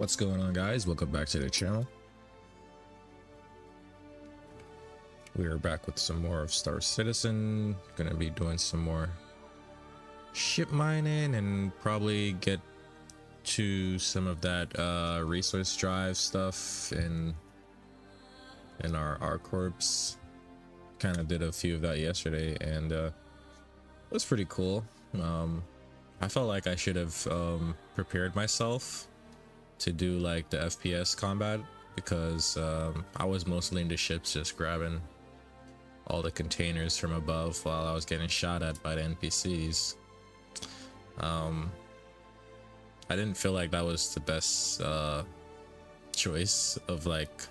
What's going on, guys? Welcome back to the channel. We are back with some more of Star Citizen. Gonna be doing some more ship mining and probably get to some of that resource drive stuff in our ArcCorps. Kind of did a few of that yesterday, and it was pretty cool. I felt like I should have prepared myself to do like the FPS combat, because I was mostly into ships, just grabbing all the containers from above while I was getting shot at by the NPCs. I didn't feel like that was the best choice of like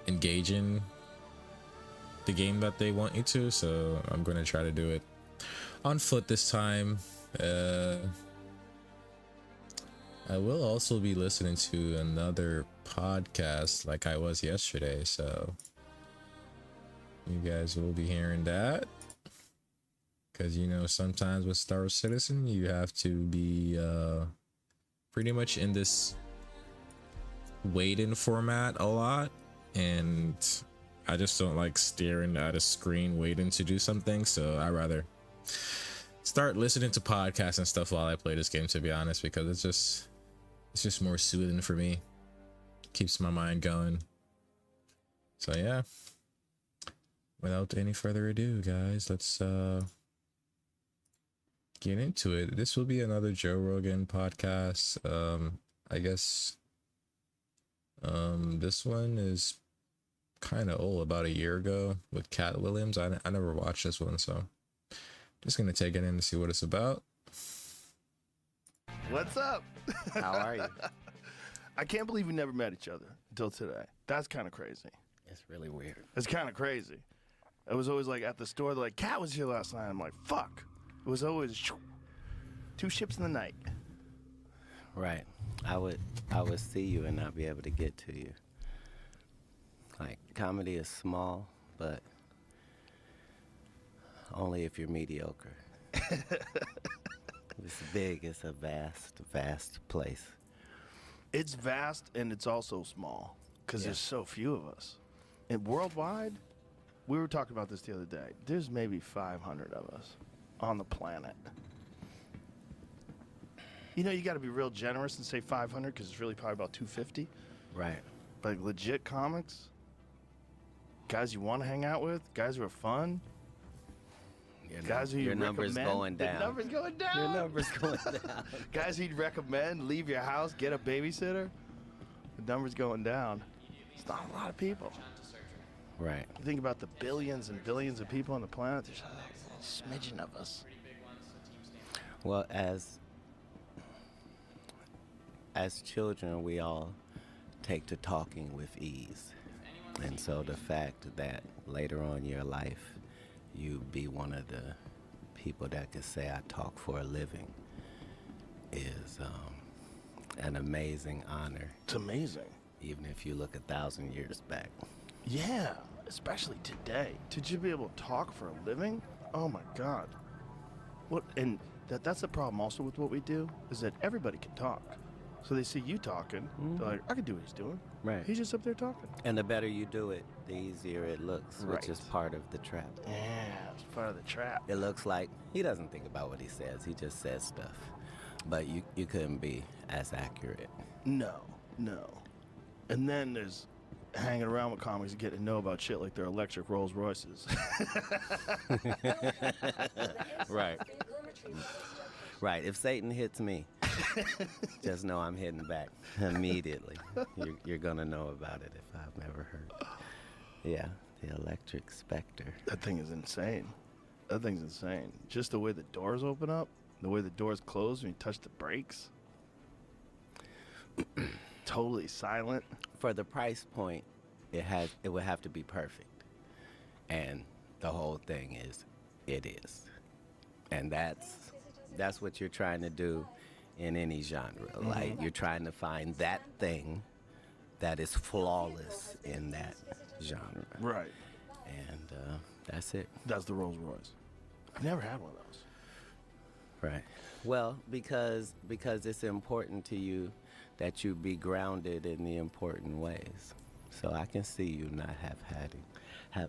engaging the game that they want you to, so I'm gonna try to do it on foot this time. I will also be listening to another podcast like I was yesterday, so you guys will be hearing that, because you know, sometimes with Star Citizen you have to be pretty much in this wait-in format a lot, and I just don't like staring at a screen waiting to do something, so I rather start listening to podcasts and stuff while I play this game, to be honest, because it's just more soothing for me. Keeps my mind going. So yeah, without any further ado, guys, let's get into it. This will be another Joe Rogan podcast. I guess this one is kind of old, about a year ago, with Cat Williams. I never watched this one, so just gonna take it in to see what it's about. What's up? How are you? I can't believe we never met each other until today. That's kind of crazy. It's really weird. It's kind of crazy. It was always like at the store, they're like, Cat was here last night. I'm like, fuck. It was always two ships in the night. Right. I would see you and not be able to get to you. Like, comedy is small, but only if you're mediocre. It's big. It's a vast, vast place. It's vast and it's also small because there's so few of us. And worldwide, we were talking about this the other day. There's maybe 500 of us on the planet. You know, you got to be real generous and say 500 because it's really probably about 250. Right. But legit comics, guys you want to hang out with, guys who are fun. Guys who your number's going down. The number's going down. Your number's going down. Guys who'd recommend, leave your house, get a babysitter. The number's going down. It's not a lot of people. Right. You think about the billions and billions of people on the planet, there's a little smidgen of us. Well, as children, we all take to talking with ease. And so the fact that later on in your life, you be one of the people that could say I talk for a living is an amazing honor. It's amazing. Even if you look 1,000 years back. Yeah, especially today. To just be able to talk for a living? Oh my God. What? And that's the problem also with what we do, is that everybody can talk. So they see you talking, they're like, I can do what he's doing. Right. He's just up there talking. And the better you do it, the easier it looks, which is part of the trap. Yeah, it's part of the trap. It looks like he doesn't think about what he says. He just says stuff. But you couldn't be as accurate. No. And then there's hanging around with comics and getting to know about shit like their electric Rolls Royces. Right. Right. If Satan hits me, just know I'm hitting back immediately. You're going to know about it if I've never heard. Yeah, the Electric Spectre. That thing is insane. That thing's insane. Just the way the doors open up, the way the doors close when you touch the brakes. Totally silent. For the price point, it would have to be perfect. And the whole thing is, it is. And that's what you're trying to do in any genre. Like, you're trying to find that thing that is flawless in that genre. Right. And that's it. That's the Rolls Royce. I've never had one of those. Right. Well, because it's important to you that you be grounded in the important ways. So I can see you not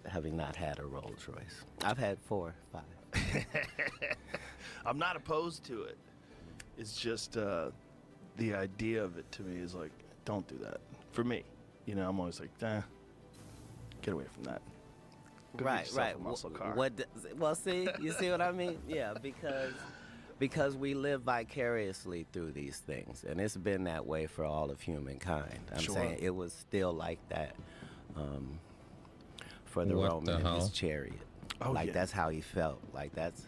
having not had a Rolls Royce. I've had 4, 5. I'm not opposed to it. It's just the idea of it to me is like, don't do that. For me, you know, I'm always like, get away from that. Go get yourself a muscle car. Well, see, you see what I mean? Yeah, because we live vicariously through these things, and it's been that way for all of humankind. I'm Sure. saying it was still like that for the What Roman the and his hell? chariot. Oh, Like yeah. that's how he felt. Like that's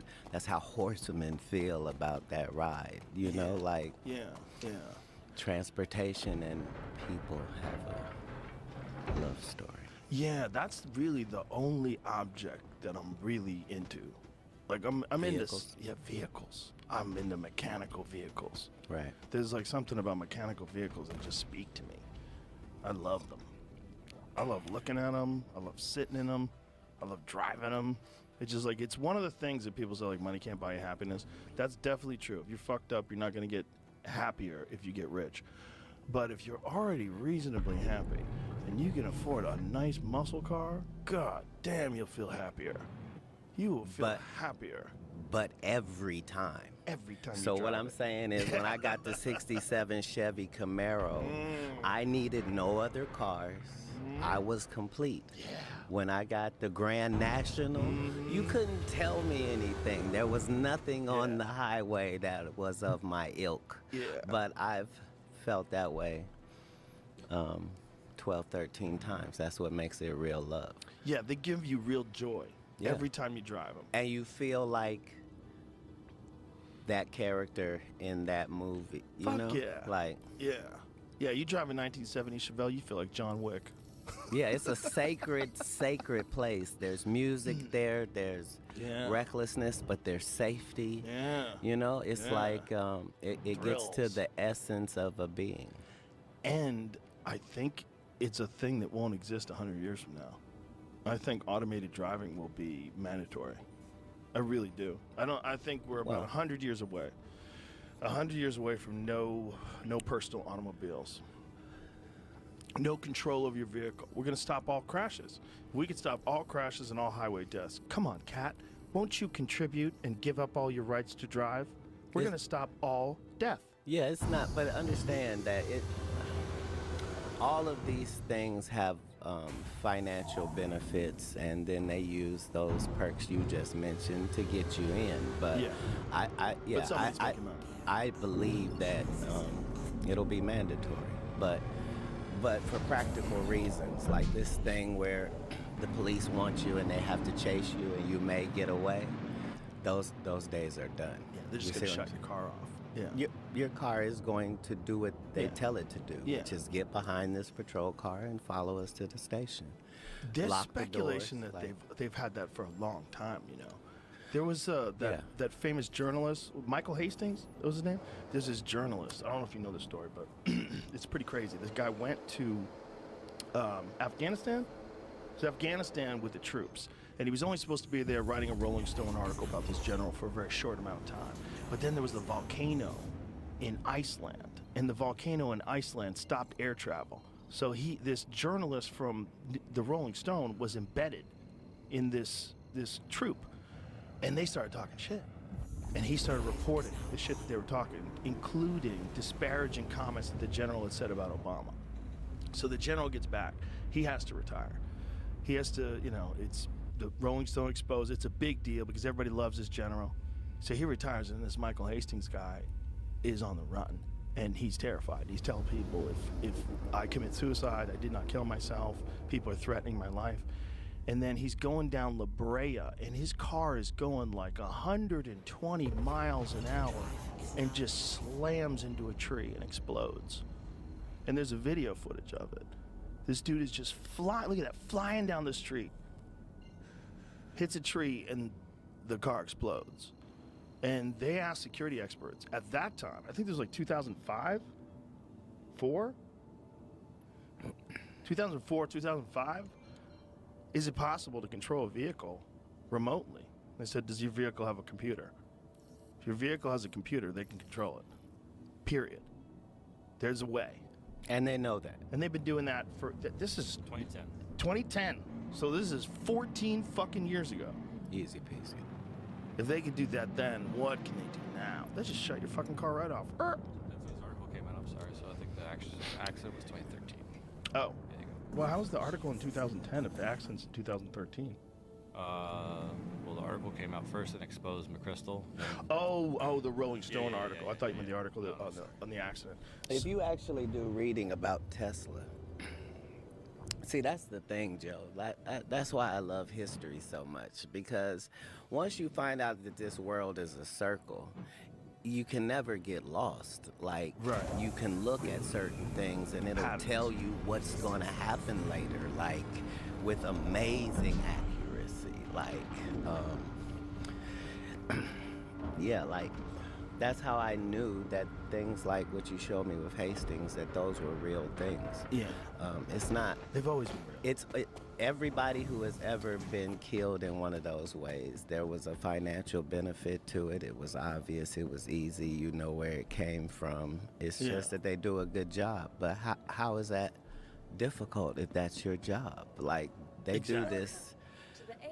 how horsemen feel about that ride. You know, like Yeah, yeah. transportation and people have a love story. Yeah, that's really the only object that I'm really into. Like I'm Vehicles? into vehicles. I'm into mechanical vehicles. Right. There's like something about mechanical vehicles that just speak to me. I love them. I love looking at them. I love sitting in them. I love driving them. It's just like, it's one of the things that people say like money can't buy you happiness. That's definitely true. If you're fucked up, you're not going to get happier if you get rich. But if you're already reasonably happy and you can afford a nice muscle car, god damn, you'll feel happier. You will feel But- happier But every time. every time So you what drive I'm it. saying is when I got the 67 Chevy Camaro, I needed no other cars. I was complete. When I got the Grand National, you couldn't tell me anything. There was nothing on the highway that was of my ilk. Yeah. But I've felt that way 12, 13 times. That's what makes it real love. Yeah, they give you real joy Yeah. every time you drive them. And you feel like that character in that movie, you Fuck know? yeah. Like, Yeah. Yeah, you drive a 1970 Chevelle, you feel like John Wick. yeah, it's a sacred place. There's music there, there's Yeah. recklessness, but there's safety. Yeah. You know, it's Yeah. like it gets to Thrills. the essence of a being. And I think it's a thing that won't exist 100 years from now. I think automated driving will be mandatory. I really do. I think we're about Well- 100 years away. 100 years away from no personal automobiles. No control of your vehicle. We're going to stop all crashes. We could stop all crashes and all highway deaths. Come on, Kat. Won't you contribute and give up all your rights to drive? We're It's- going to stop all death. Yeah, it's not, but understand that all of these things have financial benefits, and then they use those perks you just mentioned to get you in. But Yeah. But someone's making money. I believe that it'll be mandatory, but for practical reasons, like this thing where the police want you and they have to chase you and you may get away. Those days are done. Yeah, they're just You going to see what shut I'm your car off. Yeah. your car is going to do what they Yeah. tell it to do, Yeah. which is get behind this patrol car and follow us to the station. There's Lock the speculation doors, that like- they've had that for a long time. You know, there was that Yeah. famous journalist Michael Hastings. That was his name. There's this journalist. I don't know if you know the story, but it's pretty crazy. This guy went to Afghanistan. To Afghanistan with the troops, and he was only supposed to be there writing a Rolling Stone article about this general for a very short amount of time. But then there was the volcano in Iceland, and the volcano in Iceland stopped air travel. So this journalist from the Rolling Stone was embedded in this troop, and they started talking shit. And he started reporting the shit that they were talking, including disparaging comments that the general had said about Obama. So the general gets back. He has to retire. He has to, it's the Rolling Stone exposed. It's a big deal because everybody loves this general. So he retires, and this Michael Hastings guy is on the run, and he's terrified. He's telling people, if I commit suicide, I did not kill myself. People are threatening my life. And then he's going down La Brea, and his car is going like 120 miles an hour and just slams into a tree and explodes. And there's a video footage of it. This dude is just flying, look at that, flying down the street. Hits a tree and the car explodes. And they asked security experts at that time, I think this was like 2005, 2005, is it possible to control a vehicle remotely? They said, does your vehicle have a computer? If your vehicle has a computer, they can control it. Period. There's a way. And they know that. And they've been doing that for, this is 2010. 2010. So this is 14 fucking years ago. Easy peasy. If they could do that then, what can they do now? They just shut your fucking car right off. That's when this article came out. I'm sorry. So I think the accident was 2013. Oh. There you go. Well, how was the article in 2010 if the accident's in 2013? Well, the article came out first and exposed McChrystal. Oh, the Rolling Stone yeah, article. yeah, I thought you meant yeah. the article No, on the accident. If you actually do reading about Tesla, see, that's the thing, Joe. That's why I love history so much, because once you find out that this world is a circle, you can never get lost. Like, Right. you can look at certain things and it'll Patterns. tell you what's going to happen later, like with amazing accuracy. Like, yeah, like that's how I knew that things like what you showed me with Hastings, that those were real things. Yeah. It's not. They've always been real. Everybody who has ever been killed in one of those ways, there was a financial benefit to it. It was obvious. It was easy. You know where it came from. It's Yeah. just that they do a good job. But how is that difficult if that's your job? Like, they Exactly. do this.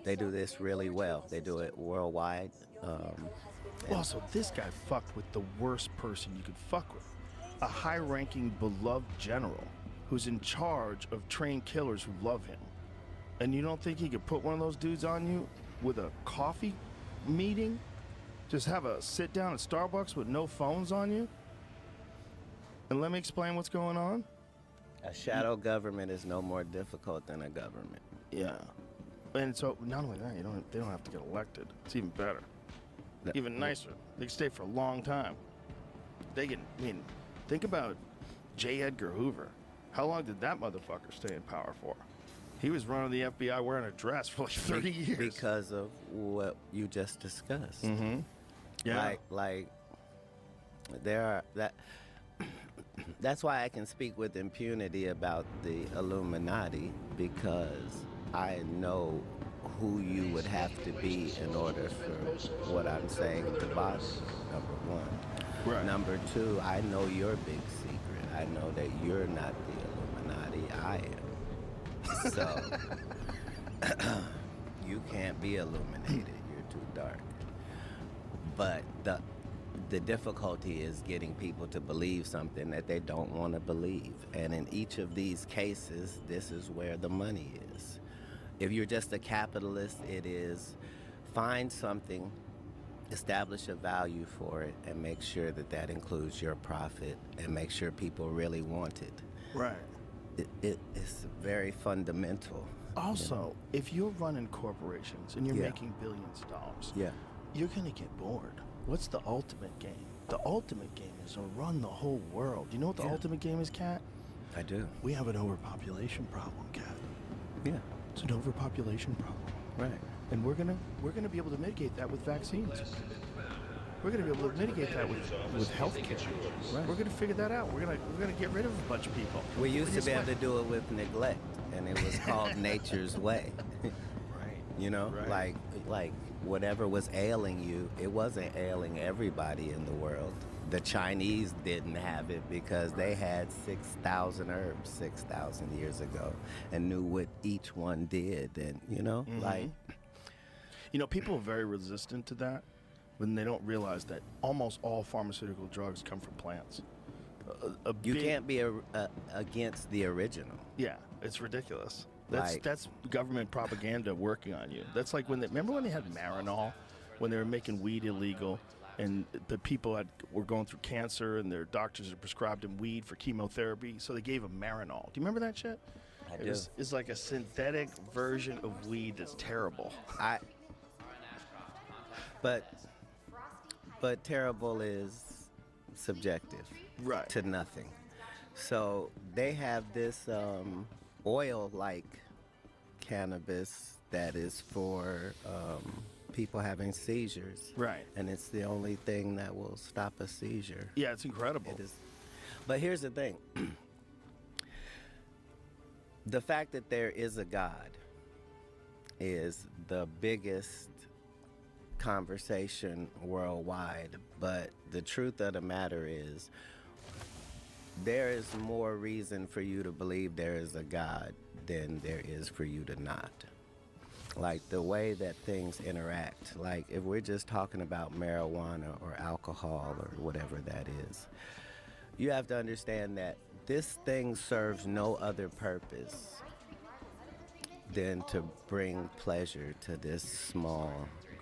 They do this really well. They do it worldwide. Well, so this guy fucked with the worst person you could fuck with. A high-ranking, beloved general who's in charge of trained killers who love him. And you don't think he could put one of those dudes on you with a coffee meeting? Just have a sit down at Starbucks with no phones on you? And let me explain what's going on? A shadow government is no more difficult than a government. Yeah. And so not only that, they don't have to get elected. It's even better. Even nicer. They can stay for a long time. Think about J. Edgar Hoover. How long did that motherfucker stay in power for? He was running the FBI wearing a dress for like 30 years. Because of what you just discussed. Mm-hmm. Yeah. Like there are that's why I can speak with impunity about the Illuminati, because I know who you would have to be in order for what I'm saying to bother you, number one. Right. Number two, I know your big secret. I know that you're not the Illuminati, I am. So you can't be illuminated. You're too dark. But the difficulty is getting people to believe something that they don't want to believe. And in each of these cases, this is where the money is. If you're just a capitalist, it is find something, establish a value for it, and make sure that that includes your profit, and make sure people really want it. Right. It's very fundamental. Also, if you're running corporations and you're Yeah. making billions of dollars, Yeah. you're going to get bored. What's the ultimate game? The ultimate game is to run the whole world. You know what the Yeah. ultimate game is, Kat? I do. We have an overpopulation problem, Kat. Yeah. It's an overpopulation problem. Right. And we're gonna be able to mitigate that with vaccines. We're gonna be able to mitigate that with healthcare. Right. We're gonna figure that out. We're gonna get rid of a bunch of people. We used to Just be able like- to do it with neglect, and it was called nature's way. Right. You know, Right. like whatever was ailing you, it wasn't ailing everybody in the world. The Chinese didn't have it because they had 6,000 herbs 6,000 years ago and knew what each one did. And, you know, like, People are very resistant to that when they don't realize that almost all pharmaceutical drugs come from plants. you can't be against the original. Yeah, it's ridiculous. Like- That's government propaganda working on you. That's like remember when they had Marinol, when they were making weed illegal, and the people were going through cancer, and their doctors had prescribed them weed for chemotherapy, so they gave them Marinol. Do you remember that shit? I It do. It's like a synthetic version of weed that's terrible. But terrible is subjective. Right. To nothing. So they have this oil-like cannabis that is for people having seizures. Right. And it's the only thing that will stop a seizure. Yeah, it's incredible. It is. But here's the thing. The fact that there is a God is the biggest conversation worldwide. But the truth of the matter is, there is more reason for you to believe there is a God than there is for you to not. Like the way that things interact, like if we're just talking about marijuana or alcohol or whatever that is, you have to understand that this thing serves no other purpose than to bring pleasure to this small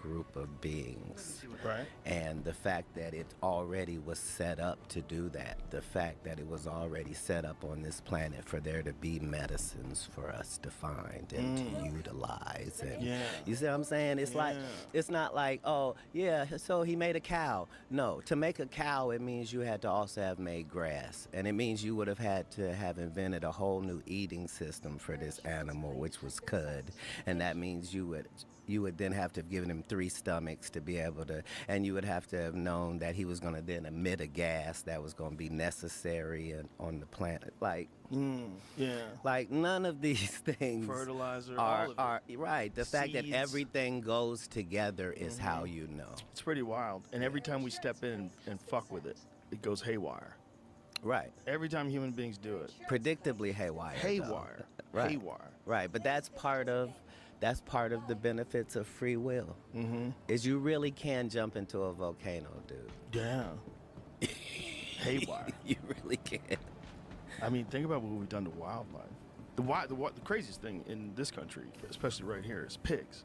group of beings. Right. And the fact that it already was set up to do that, the fact that it was already set up on this planet for there to be medicines for us to find and to utilize. And you see what I'm saying? It's like, it's not like, oh, yeah, so he made a cow. No, to make a cow, it means you had to also have made grass. And it means you would have had to have invented a whole new eating system for this animal, which was cud. And that means you would then have to have given him 3 stomachs to be able to, and you would have to have known that he was going to then emit a gas that was going to be necessary on the planet. Like, like none of these things Fertilizer, are, all of are right. The fact that Seeds. everything goes together is how you know. It's pretty wild. And every time we step in and fuck with it, it goes haywire. Right. Every time human beings do it. Predictably haywire. though. Haywire. Right. Haywire. Right, but that's part of the benefits of free will. Is you really can jump into a volcano, dude. Yeah. Haywire. You really can. I mean, think about what we've done to wildlife. The craziest thing in this country, especially right here, is pigs.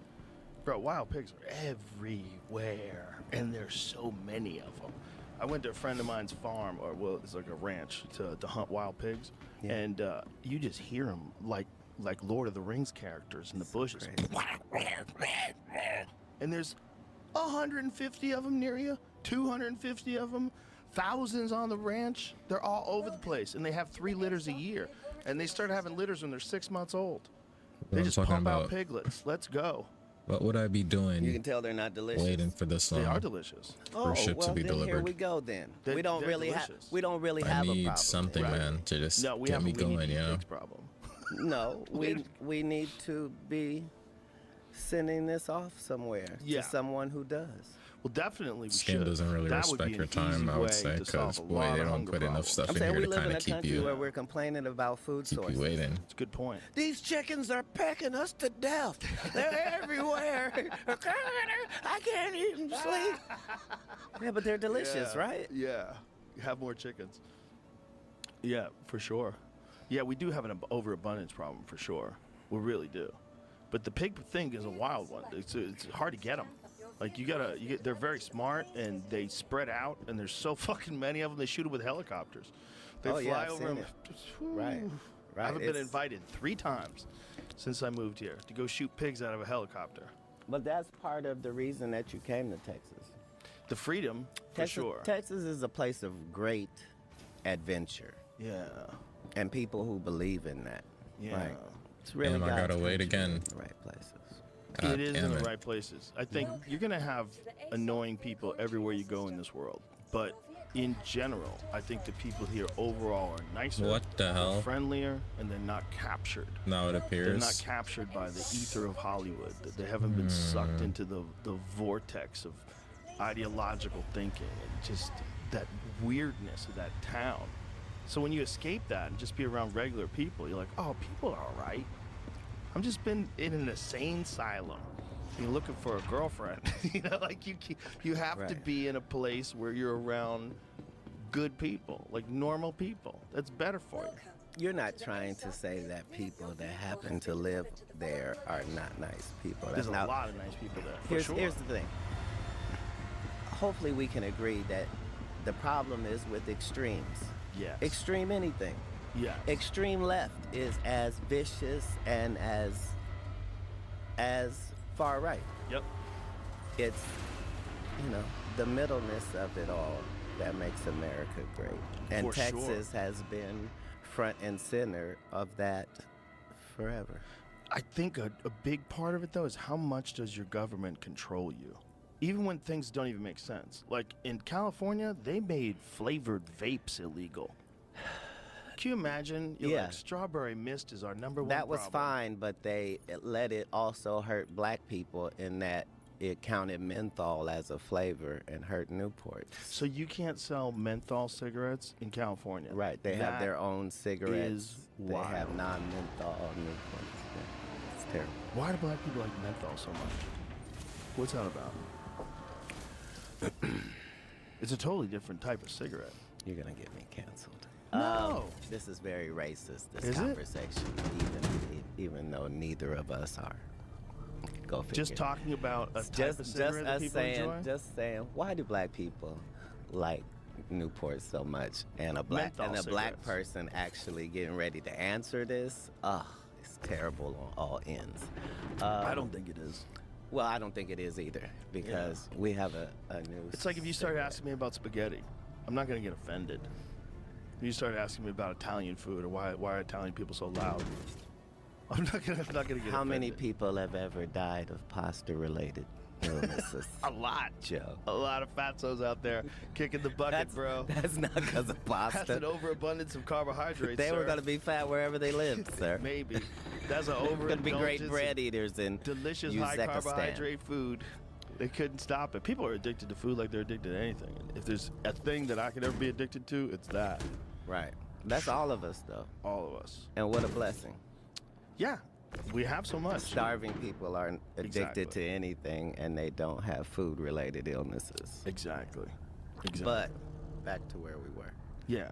Bro, wild pigs are everywhere, and there's so many of them. I went to a friend of mine's farm, or well, it's like a ranch, to hunt wild pigs, and you just hear them like Lord of the Rings characters in the bushes. And there's 150 of them near you, 250 of them, thousands on the ranch. They're all over the place, and they have 3 litters a year. And they start having litters when they're 6 months old. They I'm just talking pump out about- piglets. Let's go. What would I be You can doing tell they're not delicious. waiting for this They are long? delicious. Oh, ship to well, be then here delivered? we go then. They're- we don't they're really have delicious. we don't really I have a need problem. something, Right. man, to just No, we get have me a going, you know? pigs problem. No, we need to be sending this off somewhere Yeah. to someone who does. Well, definitely we Skin should. doesn't really That would respect be your an time, easy I would way say, to solve because a boy, lot they of don't hunger put enough problems. stuff I'm in saying here we to live kind in a of keep country you where we're complaining about food keep sources. you waiting. It's a good point. These chickens are pecking us to death. They're everywhere. I can't even sleep. Yeah, but they're delicious, right? Yeah. Have more chickens. Yeah, for sure. Yeah, we do have an overabundance problem for sure. We really do. But the pig thing is a wild one. It's hard to get them. Like they're very smart and they spread out and there's so fucking many of them. They shoot them with helicopters. They Oh, fly yeah, I've over seen them. Right. I haven't been It's- invited 3 times since I moved here to go shoot pigs out of a helicopter. But that's part of the reason that you came to Texas. The freedom, for Texas, sure. Texas is a place of great adventure Yeah. and people who believe in that. Yeah. Right. It's really Damn, I God's gotta wait country again. in the right places. God It is in damn the it. right places. I think you're going to have annoying people everywhere you go in this world. But in general, I think the people here overall are nicer, What the hell? friendlier, and they're not captured. Now it They're not appears. captured by the ether of Hollywood. That they haven't been sucked into the vortex of ideological thinking and just that weirdness of that town. So when you escape that and just be around regular people, you're like, oh, people are all right. I'm just been in an insane asylum. You're looking for a girlfriend. Like you have to Right. be in a place where you're around good people, like normal people. That's better for you. You're not trying to say that people that happen to live there are not nice people. There's That's a not, lot of nice people there. For sure. Here's the thing. Hopefully we can agree that the problem is with extremes. Yes. Extreme anything. Yes. Extreme left is as vicious and as far right. Yep. It's, the middleness of it all that makes America great. And For sure. Texas has been front and center of that forever. I think a big part of it, though, is how much does your government control you? Even when things don't even make sense. Like in California, they made flavored vapes illegal. Can you imagine? You're Yeah. like, strawberry mist is our number one That was problem. fine, but they let it also hurt black people in that it counted menthol as a flavor and hurt Newports. So you can't sell menthol cigarettes in California. Right, they have That their own cigarettes. is They have wild. non-menthol Newports. Yeah, it's terrible. Why do black people like menthol so much? What's that about? It's a totally different type of cigarette. You're gonna get me canceled. No. This is very racist. This Is it? conversation, even though neither of us are. Go figure. Just talking about a type of cigarette that us people saying, enjoy? just saying, why do black people like Newport so much? And a black Menthol black cigarettes. person actually getting ready to answer this. It's terrible on all ends. I don't think it is. Well, I don't think it is either because we have a new. It's like if you started cigarette. asking me about spaghetti, I'm not going to get offended. If you started asking me about Italian food or why are Italian people so loud, I'm not going to get offended. How many people have ever died of pasta-related illnesses? A lot. Joe. A lot of fatzos out there kicking the bucket, bro. That's not because of pasta. That's an overabundance of carbohydrates. They were sir. going to be fat wherever they lived, sir. Maybe. That's an Going to be great overindulgence bread in eaters in delicious high Uzbekistan. carbohydrate food. They couldn't stop it. People are addicted to food like they're addicted to anything. If there's a thing that I could ever be addicted to, it's that. Right. That's all of us, though. All of us. And what a blessing. Yeah. We have so much. Starving people are addicted Exactly. to anything, and they don't have food-related illnesses. Exactly. But back to where we were. Yeah.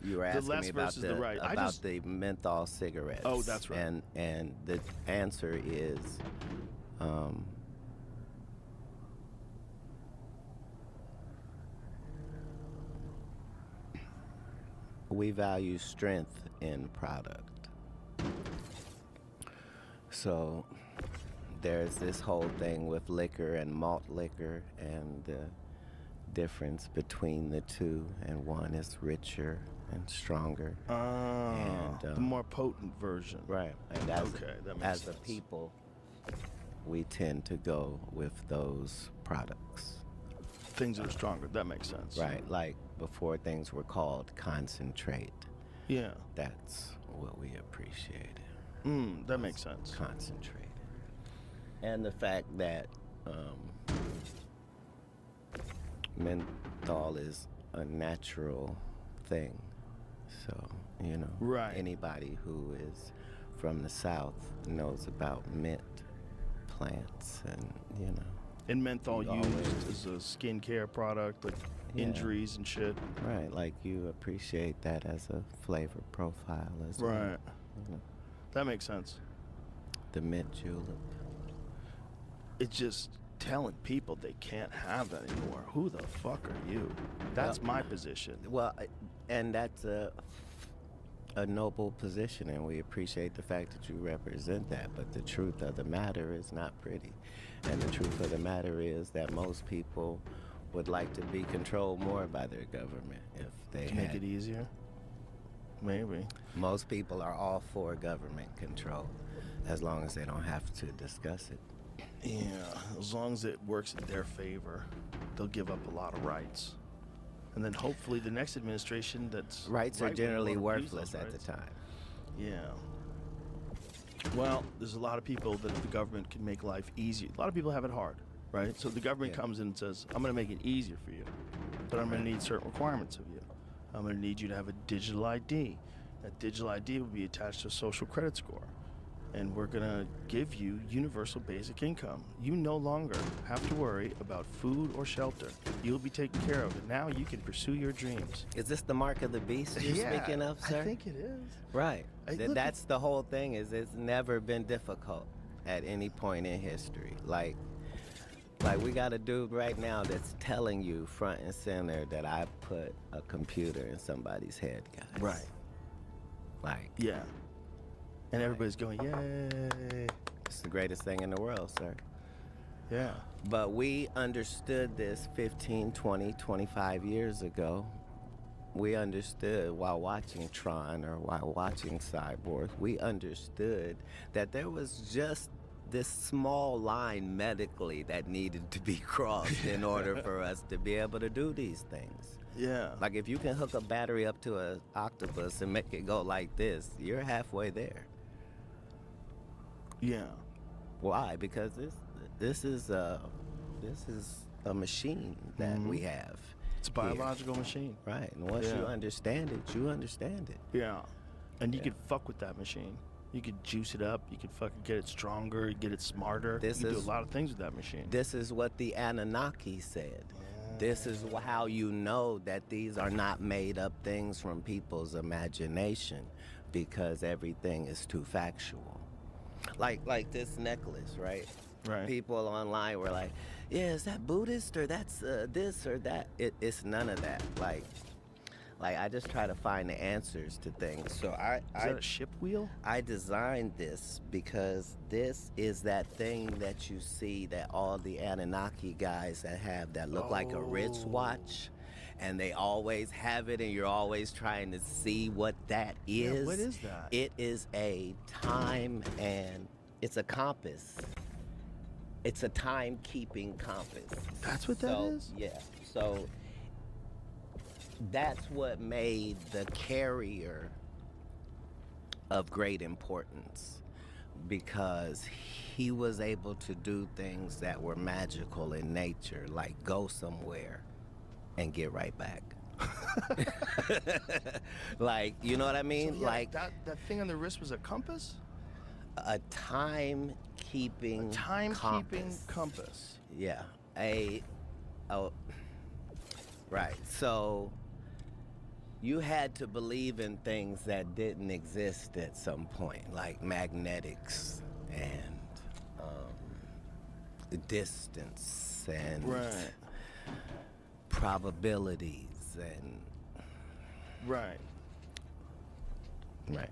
You were The asking left me about versus the right. I about just- the menthol cigarettes. Oh, that's right. And the answer is, we value strength in product. So there's this whole thing with liquor and malt liquor and the difference between the two, and one is richer and stronger. The more potent version. Right. And as, Okay, that makes as sense. a people, we tend to go with those products. Things that are stronger. That makes sense. Right. Like before things were called concentrate. Yeah. That's what we appreciated. That makes sense. Concentrated. And the fact that menthol is a natural thing. So, Right. anybody who is from the South knows about mint plants and, And menthol You used always- as a skincare product, like Yeah. injuries and shit. right, like you appreciate that as a flavor profile as well. Right. You know, That makes sense. the mint julep. It's just telling people they can't have that anymore. Who the fuck are you? That's my position. Well, and that's a noble position, and we appreciate the fact that you represent that. But the truth of the matter is not pretty. And the truth of the matter is that most people would like to be controlled more by their government if they To make had. it easier? Maybe. Most people are all for government control, as long as they don't have to discuss it. Yeah, as long as it works in their favor, they'll give up a lot of rights. And then hopefully the next administration that's Rights are right-wing generally won't abuse worthless those at the rights. time. Yeah. Well, there's a lot of people that if the government can make life easier, a lot of people have it hard, right? So the government Yeah. comes in and says, I'm going to make it easier for you, but I'm going to need certain requirements of you. I'm going to need you to have a digital ID. That digital ID will be attached to a social credit score. And we're going to give you universal basic income. You no longer have to worry about food or shelter. You'll be taken care of. And now you can pursue your dreams. Is this the mark of the beast you're speaking of, sir? I think it is. Right. Look, That's the whole thing. Is it's never been difficult at any point in history. Like we got a dude right now that's telling you front and center that I put a computer in somebody's head, guys. Right. Like Yeah. And everybody's going, yay. it's the greatest thing in the world, sir. Yeah. But we understood this 15, 20, 25 years ago. We understood while watching Tron or while watching Cyborg, we understood that there was just this small line medically that needed to be crossed in order for us to be able to do these things. Yeah. Like if you can hook a battery up to an octopus and make it go like this, you're halfway there. Yeah. Why? Because this is a machine that we have. It's a biological machine. Right. And once you understand it, you understand it. Yeah. And you could fuck with that machine. You could juice it up. You could fucking get it stronger, get it smarter. You can do a lot of things with that machine. This is what the Anunnaki said. This is how you know that these are not made up things from people's imagination, because everything is too factual. Like this necklace, right? Right. People online were like, yeah, is that Buddhist or that's this or that? It's none of that. Like I just try to find the answers to things. So Is that a ship wheel? I designed this because this is that thing that you see that all the Anunnaki guys that look like a wristwatch, and they always have it, and you're always trying to see what that is. Yeah, what is that? It is a time, and it's a compass. It's a timekeeping compass. That's what that is? Yeah. So that's what made the carrier of great importance, because he was able to do things that were magical in nature, like go somewhere and get right back. Like, you know what I mean? So, yeah, like that thing on the wrist was a compass? a timekeeping Compass. Yeah. Right. So you had to believe in things that didn't exist at some point, like magnetics and distance and Right. probabilities and Right. right.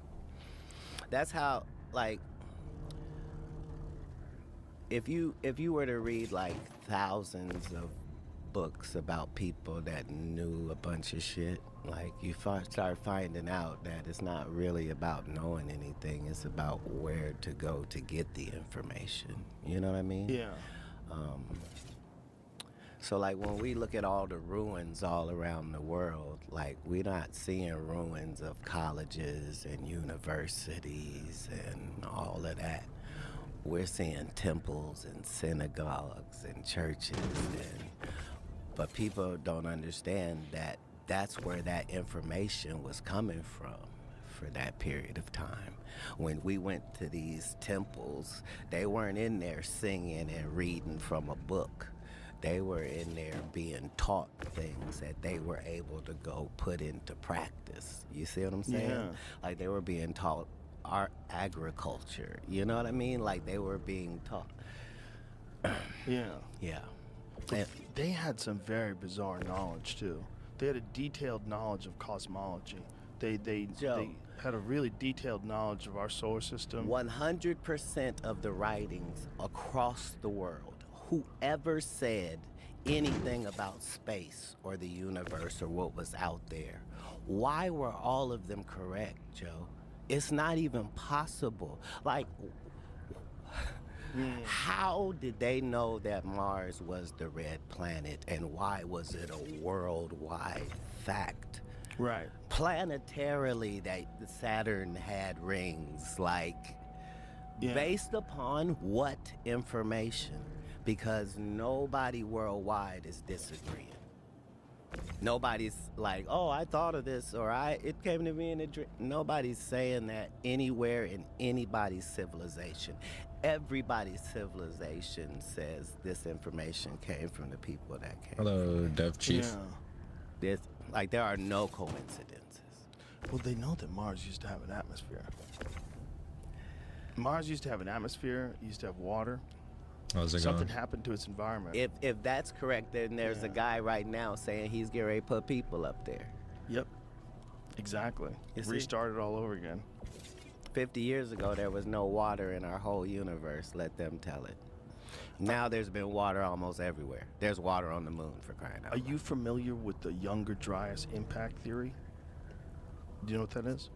That's how, like, if you were to read like thousands of books about people that knew a bunch of shit, like you start finding out that it's not really about knowing anything, it's about where to go to get the information. You know what I mean? Yeah. So like when we look at all the ruins all around the world, like we're not seeing ruins of colleges and universities and all of that. We're seeing temples and synagogues and churches, but people don't understand that that's where that information was coming from for that period of time. When we went to these temples, they weren't in there singing and reading from a book. They were in there being taught things that they were able to go put into practice. You see what I'm saying? Yeah. Like they were being taught agriculture. You know what I mean? Like they were being taught. Yeah. Yeah. They had some very bizarre knowledge too. They had a detailed knowledge of cosmology. They had a really detailed knowledge of our solar system. 100% of the writings across the world, whoever said anything about space or the universe or what was out there, why were all of them correct, Joe? It's not even possible. Like, how did they know that Mars was the red planet, and why was it a worldwide fact? Right. Planetarily, that Saturn had rings, like, based upon what information? Because nobody worldwide is disagreeing. Nobody's like, oh, I thought of this, or it came to me in a dream. Nobody's saying that anywhere in anybody's civilization. Everybody's civilization says this information came from the people that came. Hello, Dev Chief. Yeah. There are no coincidences. Well, they know that Mars used to have an atmosphere. Mars used to have an atmosphere, used to have water. How's it Something going? happened to its environment. If that's correct, then there's a guy right now saying he's getting ready to put people up there. Yep. Exactly. You see? Restarted all over again. 50 years ago, there was no water in our whole universe. Let them tell it. Now there's been water almost everywhere. There's water on the moon, for crying out Are loud. you familiar with the Younger Dryas impact theory? Do you know what that is?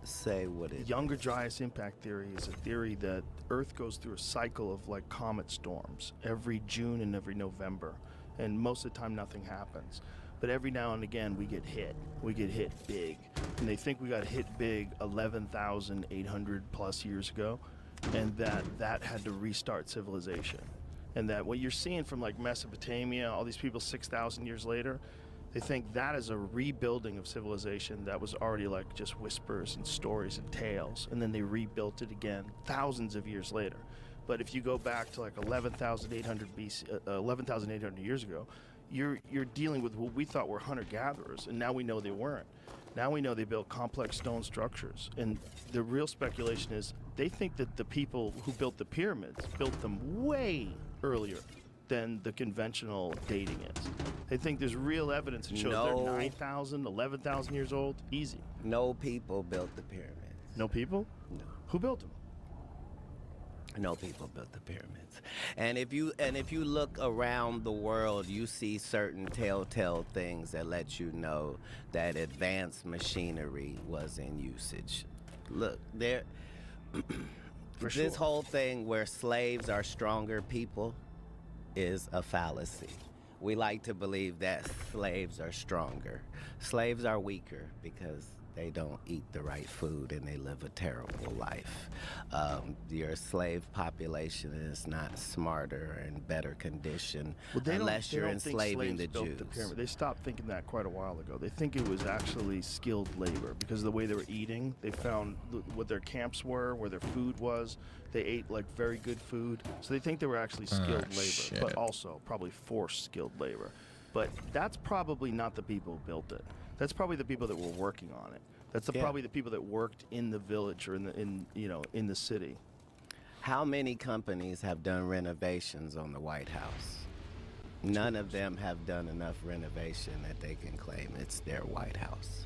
Say what it Younger Dryas impact theory is a theory that Earth goes through a cycle of like comet storms every June and every November, and most of the time nothing happens. But every now and again we get hit. We get hit big, and they think we got hit big 11,800 plus years ago, and that had to restart civilization. and that what you're seeing from like Mesopotamia, all these people 6,000 years later, they think that is a rebuilding of civilization that was already like just whispers and stories and tales, and then they rebuilt it again thousands of years later. But if you go back to like 11,800 BC, 11,800 years ago, you're dealing with what we thought were hunter-gatherers, and now we know they weren't. Now we know they built complex stone structures, and the real speculation is they think that the people who built the pyramids built them way earlier than the conventional dating is. They think there's real evidence that shows No. they're 9,000, 11,000 years old. Easy. No people built the pyramids. No people? No. Who built them? No people built the pyramids. And if you look around the world, you see certain telltale things that let you know that advanced machinery was in usage. Look, there For this sure. whole thing where slaves are stronger people is a fallacy. We like to believe that slaves are stronger. Slaves are weaker because they don't eat the right food and they live a terrible life. Your slave population is not smarter and better condition unless you're enslaving the Jews. They stopped thinking that quite a while ago. They think it was actually skilled labor because of the way they were eating. They found what their camps were, where their food was. They ate like very good food. So they think they were actually skilled labor, shit. but also probably forced skilled labor. But that's probably not the people who built it. That's probably the people that were working on it. That's Yeah. probably the people that worked in the village or in the city. How many companies have done renovations on the White House? None of them have done enough renovation that they can claim it's their White House.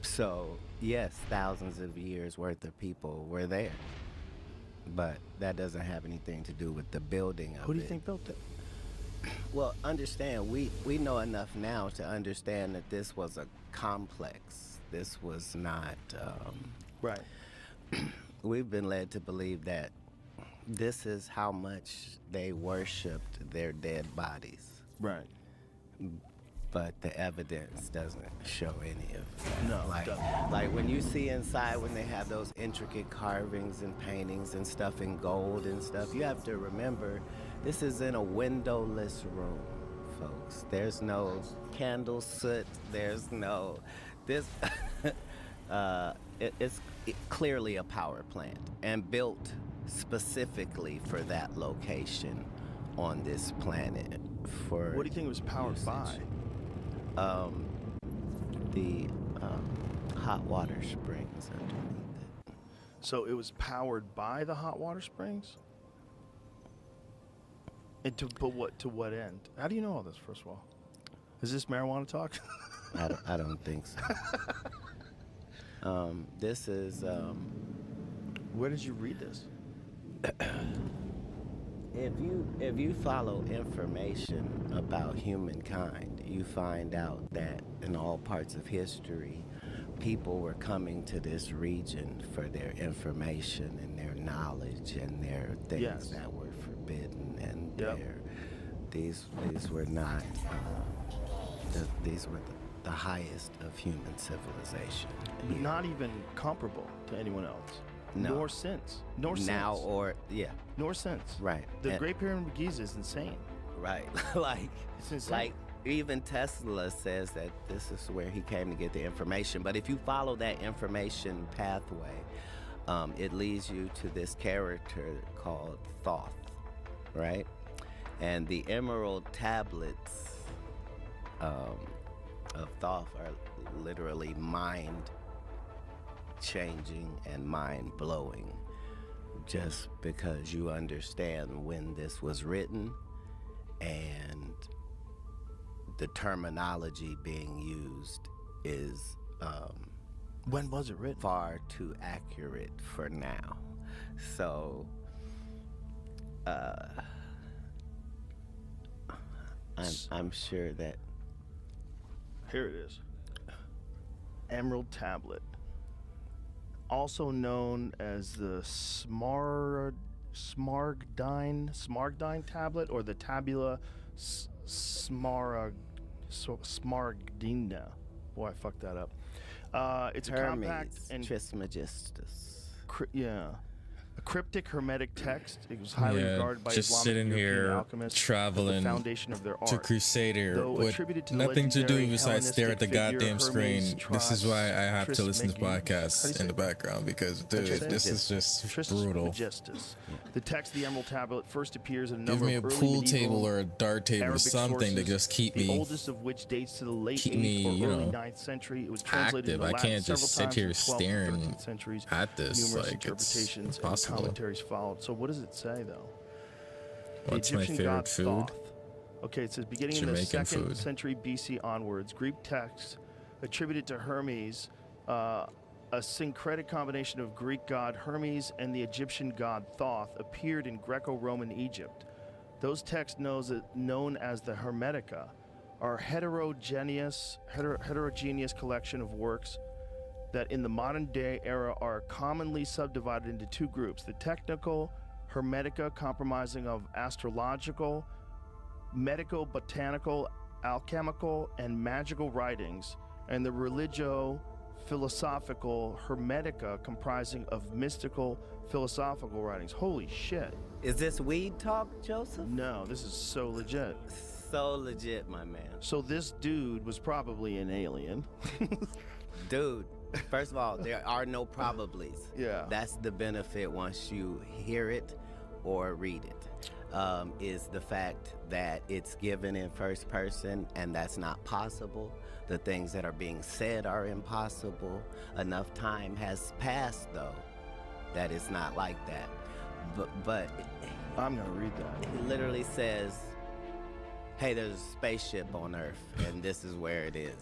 So, yes, thousands of years worth of people were there. But that doesn't have anything to do with the building of it. Who do you think built it? Well, understand, we know enough now to understand that this was a complex. This was not, Right. we've been led to believe that this is how much they worshiped their dead bodies. Right. But the evidence doesn't show any of that. No, it doesn't. Like when you see inside when they have those intricate carvings and paintings and stuff in gold and stuff, you have to remember this is in a windowless room, folks. There's no candle soot. There's no this. It's clearly a power plant and built specifically for that location on this planet. For What do you think it was powered by? the hot water springs underneath it. So it was powered by the hot water springs? And to what end? How do you know all this, first of all? Is this marijuana talk? I don't think so. This is Where did you read this? if you follow information about humankind, you find out that in all parts of history, people were coming to this region for their information and their knowledge and their things Yes. that were forbidden, and Yep. these were not these were the highest of human civilization. here. Not even comparable to anyone else. No. Nor since. Nor since. Now or yeah, Nor since. right. The And- Great Pyramid of Giza is insane. Right. like It's insane. like even Tesla says that this is where he came to get the information. But if you follow that information pathway, it leads you to this character called Thoth, right? And the emerald tablets of Thoth are literally mind changing and mind blowing, just because you understand when this was written and the terminology being used is When was it written? far too accurate for now. So I'm sure that Here it is. Emerald Tablet. Also known as the Smaragdine Tablet or the Tabula Smaragdina. Boy, I fucked that up. It's a compact Hermes and Trismegistus. a cryptic Hermetic text. It was highly Yeah, regarded by just Islamic sitting European here alchemists traveling as the foundation of their art. to Crusader Though with attributed to the nothing to do legendary besides stare at the Hellenistic goddamn figure screen. Hermes This is why I have to listen to Trismegistus. How do you podcasts say in the it? background because, dude, Trismegistus. this is just Tristus brutal. Majestus. The text of the Emerald Tablet first appears in a Give number me a of early pool medieval table or a dart table or Arabic something to sources, just keep the me oldest of which dates to the late keep 8th me, or you early know, 9th century. It was translated active. into I Latin can't just several sit times here in the 12th and staring 13th centuries. at this Numerous like it's interpretations and impossible. commentaries followed. So what does it say though? What's the my Egyptian favorite god food? Thoth. Okay, it says beginning in the Jamaican 2nd food. century BC onwards, Greek texts attributed to Hermes, a syncretic combination of Greek god Hermes and the Egyptian god Thoth, appeared in Greco-Roman Egypt. Those texts known as the Hermetica are heterogeneous collection of works that in the modern day era are commonly subdivided into two groups: the technical Hermetica, comprising of astrological, medico-botanical, alchemical, and magical writings, and the religio-philosophical Hermetica, comprising of mystical philosophical writings. Holy shit. Is this weed talk, Joseph? No, this is so legit. So legit, my man. So this dude was probably an alien. Dude, first of all, there are no probablys. Yeah. That's the benefit once you hear it or read it, is the fact that it's given in first person, and that's not possible. The things that are being said are impossible. Enough time has passed, though, that it's not like that. But I'm gonna read that. it literally says, hey, there's a spaceship on Earth, and this is where it is.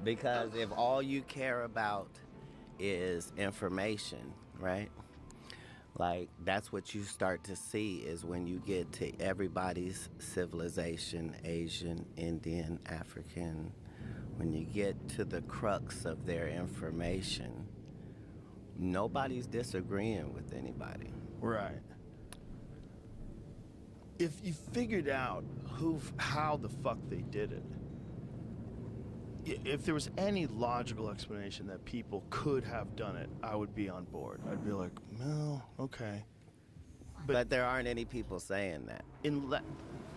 Because if all you care about is information, right? Like, that's what you start to see is when you get to everybody's civilization, Asian, Indian, African, when you get to the crux of their information, nobody's disagreeing with anybody. Right. If you figured out how the fuck they did it, if there was any logical explanation that people could have done it, I would be on board. I'd be like, no, okay. But there aren't any people saying that.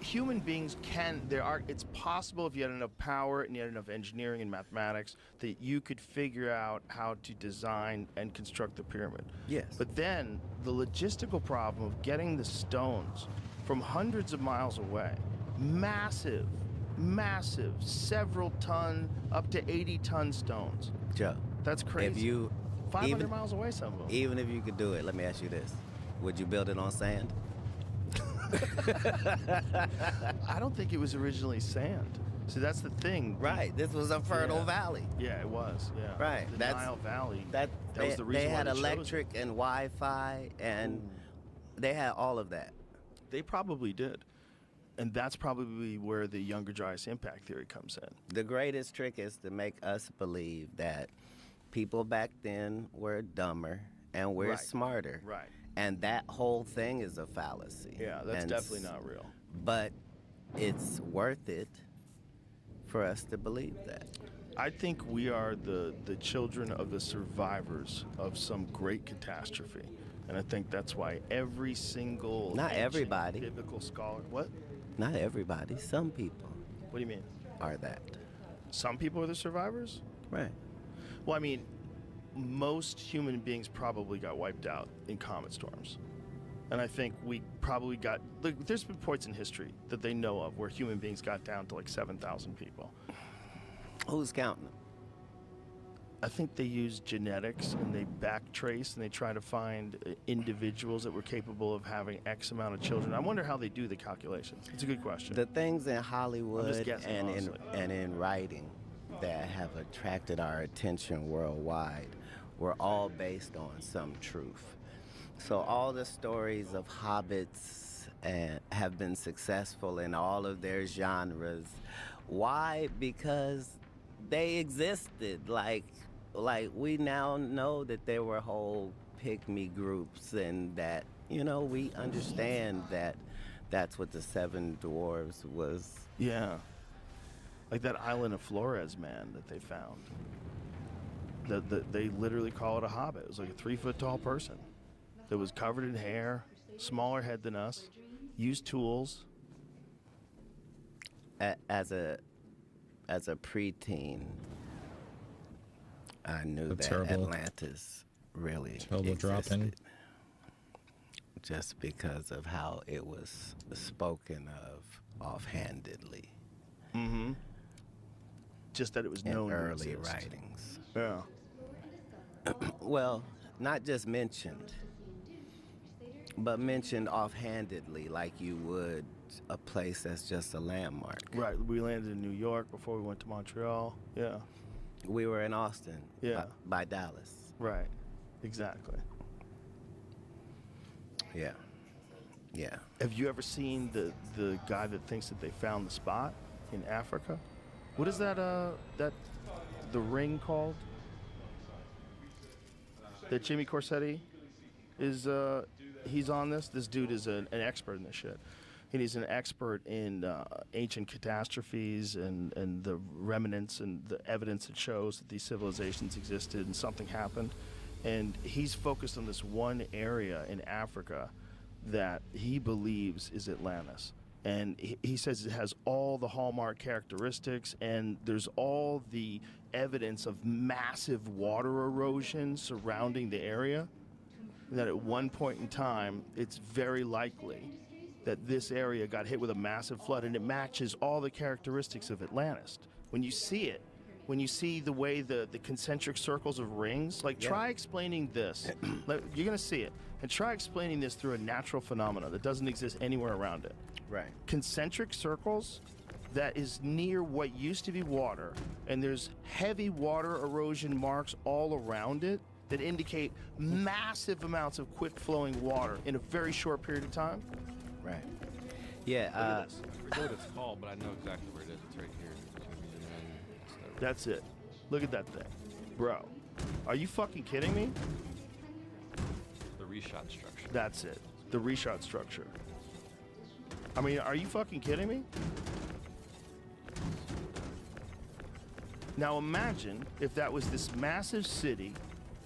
Human beings it's possible if you had enough power and you had enough engineering and mathematics that you could figure out how to design and construct the pyramid. Yes. But then the logistical problem of getting the stones from hundreds of miles away, massive, several ton, up to 80-ton stones. Joe, That's crazy. if you 500 even- miles away, some of them. even if you could do it, let me ask you this. Would you build it on sand? I don't think it was originally sand. See, that's the thing. Right. This was a fertile Yeah. valley. Yeah, it was. Yeah. Right, The that's- Nile Valley. That was the reason they why had they chose it. electric and Wi-Fi, and they had all of that. They probably did. And that's probably where the Younger Dryas impact theory comes in. The greatest trick is to make us believe that people back then were dumber and we're Right. smarter. Right. And that whole thing is a fallacy. Yeah, that's And definitely not real. But it's worth it for us to believe that. I think we are the children of the survivors of some great catastrophe. And I think that's why every single Not ancient everybody. biblical scholar. What? Not everybody. Some people What do you mean? are that. Some people are the survivors? Right. Well, I mean, most human beings probably got wiped out in comet storms. And I think we probably got, look, there's been points in history that they know of where human beings got down to like 7,000 people. Who's counting them? I think they use genetics and they backtrace and they try to find individuals that were capable of having X amount of children. I wonder how they do the calculations. It's a good question. The things in I'm Hollywood just guessing, honestly. and in writing that have attracted our attention worldwide were all based on some truth. So all the stories of hobbits have been successful in all of their genres. Why? Because they existed. Like we now know that there were whole pygmy groups, and that, you know, we understand that that's what the Seven Dwarves was. Yeah. Like that island of Flores, man, that they found. They literally call it a hobbit. It was like a 3-foot tall person that was covered in hair, smaller head than us, used tools. As a preteen, I knew A that terrible- Atlantis really Terrible drop-in. existed, just because of how it was spoken of offhandedly Mm-hmm. Just that it was in known to early exist. writings. Yeah. Well, not just mentioned, but mentioned offhandedly, like you would a place that's just a landmark. Right. We landed in New York before we went to Montreal. Yeah. We were in Austin, Yeah. by Dallas. Right. Exactly. Yeah, yeah. Have you ever seen the guy that thinks that they found the spot in Africa? What is that the ring called? That Jimmy Corsetti is he's on this. This dude is an expert in this shit. And he's an expert in ancient catastrophes and the remnants and the evidence that shows that these civilizations existed and something happened. And he's focused on this one area in Africa that he believes is Atlantis. And he says it has all the hallmark characteristics, and there's all the evidence of massive water erosion surrounding the area. That at one point in time, it's very likely that this area got hit with a massive flood, and it matches all the characteristics of Atlantis. When you see it, when you see the way the concentric circles of rings, like try explaining this. You're gonna see it, and try explaining this through a natural phenomena that doesn't exist anywhere around it. Right. Concentric circles that is near what used to be water, and there's heavy water erosion marks all around it that indicate massive amounts of quick flowing water in a very short period of time. Right. Yeah. Look at this. I forget what it's called, but I know exactly where it is. It's right here. It's gonna be in the- That's it. Look at that thing. Bro, are you fucking kidding me? the reshot structure. That's it. The reshot structure. I mean, are you fucking kidding me? Now imagine if that was this massive city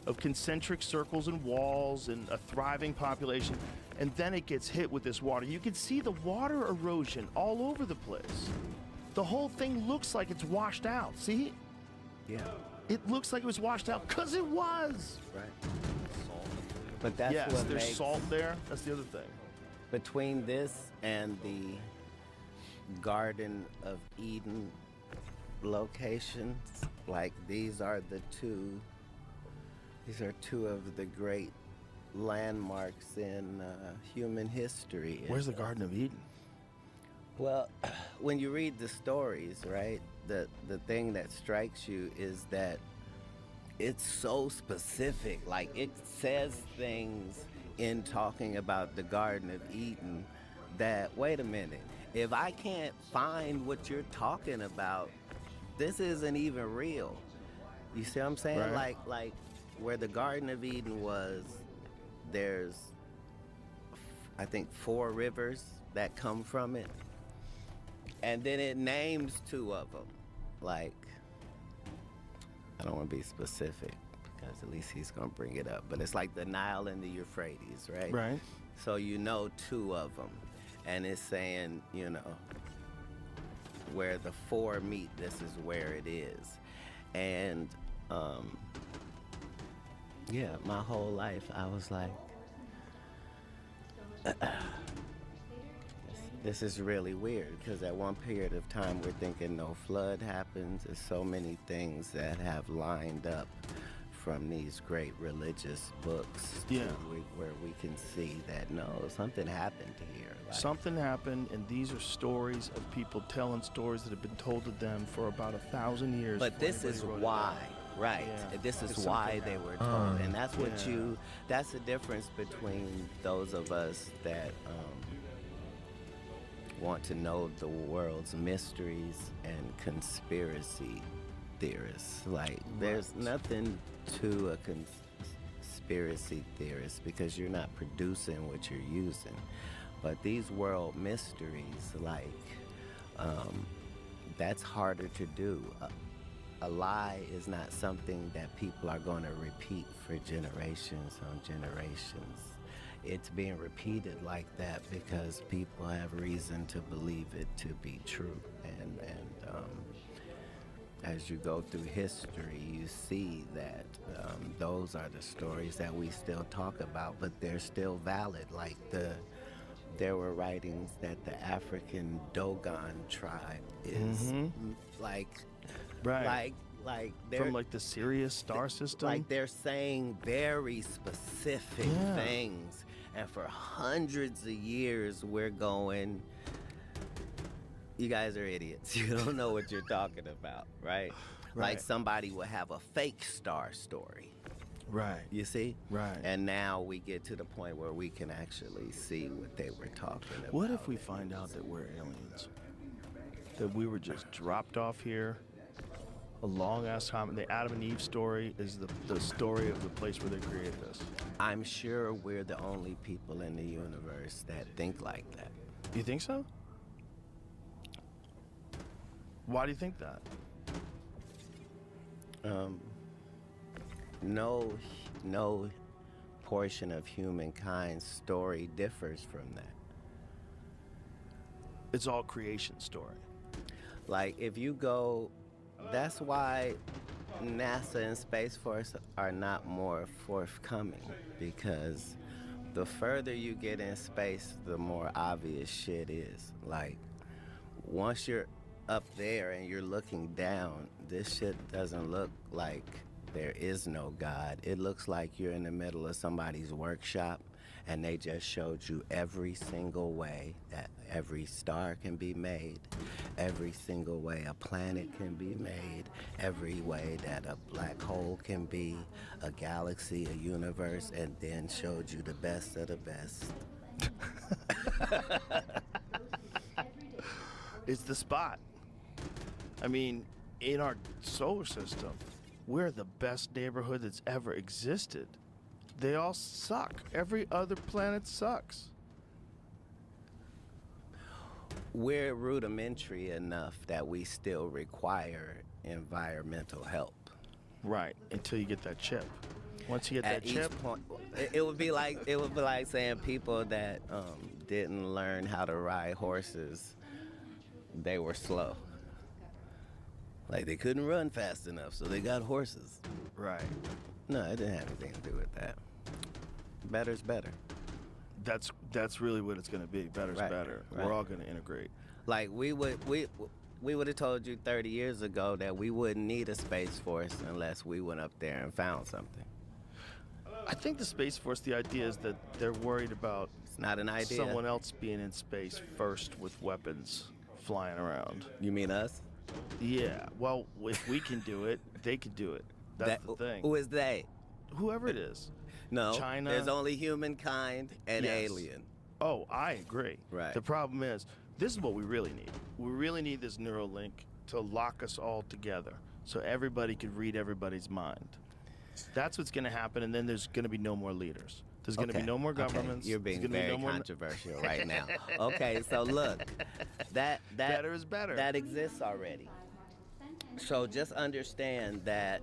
of concentric circles and walls and a thriving population, and then it gets hit with this water. You can see the water erosion all over the place. The whole thing looks like it's washed out. See? Yeah. It looks like it was washed out because it was. Right. Salt. But that's Yes, what there's makes salt there. That's the other thing. between this and the Garden of Eden locations. Like these are two of the great landmarks in human history. Where's the Garden of Eden? Well, when you read the stories, right, the thing that strikes you is that it's so specific. Like it says things in talking about the Garden of Eden that, wait a minute, if I can't find what you're talking about, this isn't even real. You see what I'm saying? Right. Like where the Garden of Eden was, there's I think 4 rivers that come from it. And then it names 2 of them. Like, I don't want to be specific because at least he's going to bring it up. But it's like the Nile and the Euphrates, right? Right. So you know 2 of them. And it's saying, you know, where the 4 meet, this is where it is. And, yeah, my whole life I was like, this is really weird, because at one period of time we're thinking no flood happens. There's so many things that have lined up from these great religious books Yeah. where we can see that no, something happened here. Like, Something happened, and these are stories of people telling stories that have been told to them for about 1,000 years. but before this is anybody wrote it why, down. right? Yeah. This is It's why something they were told, and that's what Yeah. that's the difference between those of us that want to know the world's mysteries and conspiracy theorists. Like, there's nothing to a conspiracy theorist because you're not producing what you're using. But these world mysteries, like, that's harder to do. a lie is not something that people are going to repeat for generations on generations. It's being repeated like that because people have reason to believe it to be true. And as you go through history, you see that those are the stories that we still talk about, but they're still valid. Like there were writings that the African Dogon tribe is like Right. like they're From like the Sirius star system. like they're saying very specific Yeah. things, and for hundreds of years we're going, you guys are idiots. You don't know what you're talking about, right? Like Right. somebody would have a fake star story, Right. you see? Right. And now we get to the point where we can actually see what they were talking about. What if we find out that we're aliens? That we were just dropped off here a long ass time, and the Adam and Eve story is the story of the place where they created us. I'm sure we're the only people in the universe that think like that. You think so? Why do you think that? No portion of humankind's story differs from that. It's all creation story. Like if you go, that's why NASA and Space Force are not more forthcoming, because the further you get in space, the more obvious shit is. Like once you're up there and you're looking down, this shit doesn't look like there is no God. It looks like you're in the middle of somebody's workshop and they just showed you every single way that every star can be made, every single way a planet can be made, every way that a black hole can be, a galaxy, a universe, and then showed you the best of the best. It's the spot. I mean, in our solar system, we're the best neighborhood that's ever existed. They all suck. Every other planet sucks. We're rudimentary enough that we still require environmental help. Right, until you get that chip. Once you get At that each chip, point, it would be like saying people that didn't learn how to ride horses, they were slow. Like they couldn't run fast enough, so they got horses. right. No, it didn't have anything to do with that. Better's better. That's really what it's gonna be. Better's Right, better. right. We're all gonna integrate. Like we would have told you 30 years ago that we wouldn't need a space force unless we went up there and found something. I think the Space Force, the idea is that they're worried about It's not an idea. someone else being in space first with weapons flying around. You mean us? Yeah. Well, if we can do it, they can do it. That's the thing. Who is they? Whoever it is. No, China. there's only humankind and Yes. alien. Oh, I agree. Right. The problem is, this is what we really need. We really need this Neuralink to lock us all together so everybody could read everybody's mind. That's what's going to happen, and then there's going to be no more leaders. There's going to be no more governments. Okay. You're There's being gonna be very no more controversial right now. Okay, so look, that Better is better. That exists already. So just understand that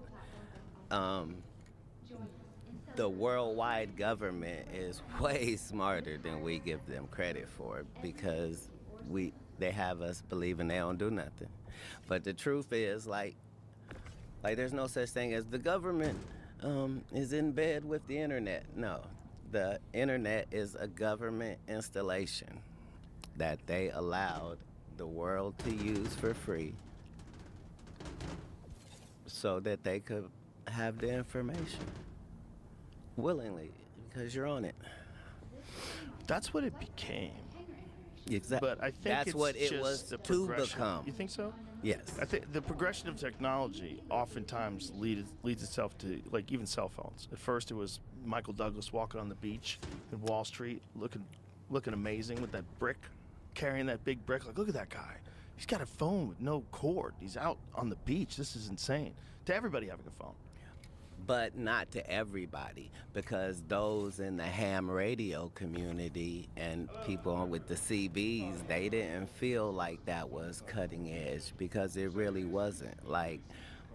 the worldwide government is way smarter than we give them credit for, because they have us believing they don't do nothing. But the truth is, like there's no such thing as the government is in bed with the internet. No, the internet is a government installation that they allowed the world to use for free so that they could have the information willingly, because you're on it. That's what it became. Exactly. But I think that's it's what it just was the to progression. become. You think so? Yes. I think the progression of technology oftentimes leads itself to, like, even cell phones. At first, it was Michael Douglas walking on the beach in Wall Street, looking amazing with that brick, carrying that big brick. Like, look at that guy. He's got a phone with no cord. He's out on the beach. This is insane. To everybody having a phone. But not to everybody, because those in the ham radio community and people with the CBs, they didn't feel like that was cutting edge, because it really wasn't. Like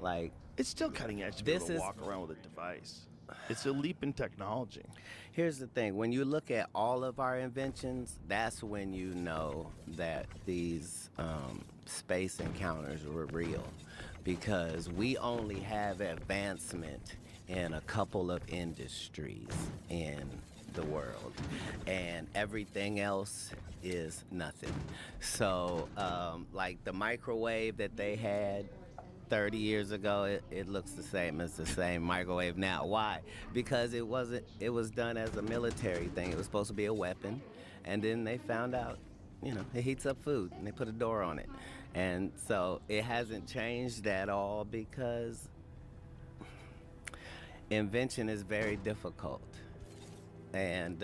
Like, It's still cutting edge to be This able to is- walk around with a device. It's a leap in technology. here's the thing. When you look at all of our inventions, that's when you know that these space encounters were real. Because we only have advancement in a couple of industries in the world, and everything else is nothing. So, like the microwave that they had 30 years ago, it looks the same as the same microwave now. Why? Because it was done as a military thing. It was supposed to be a weapon, and then they found out, it heats up food, and they put a door on it. And so it hasn't changed at all because invention is very difficult. And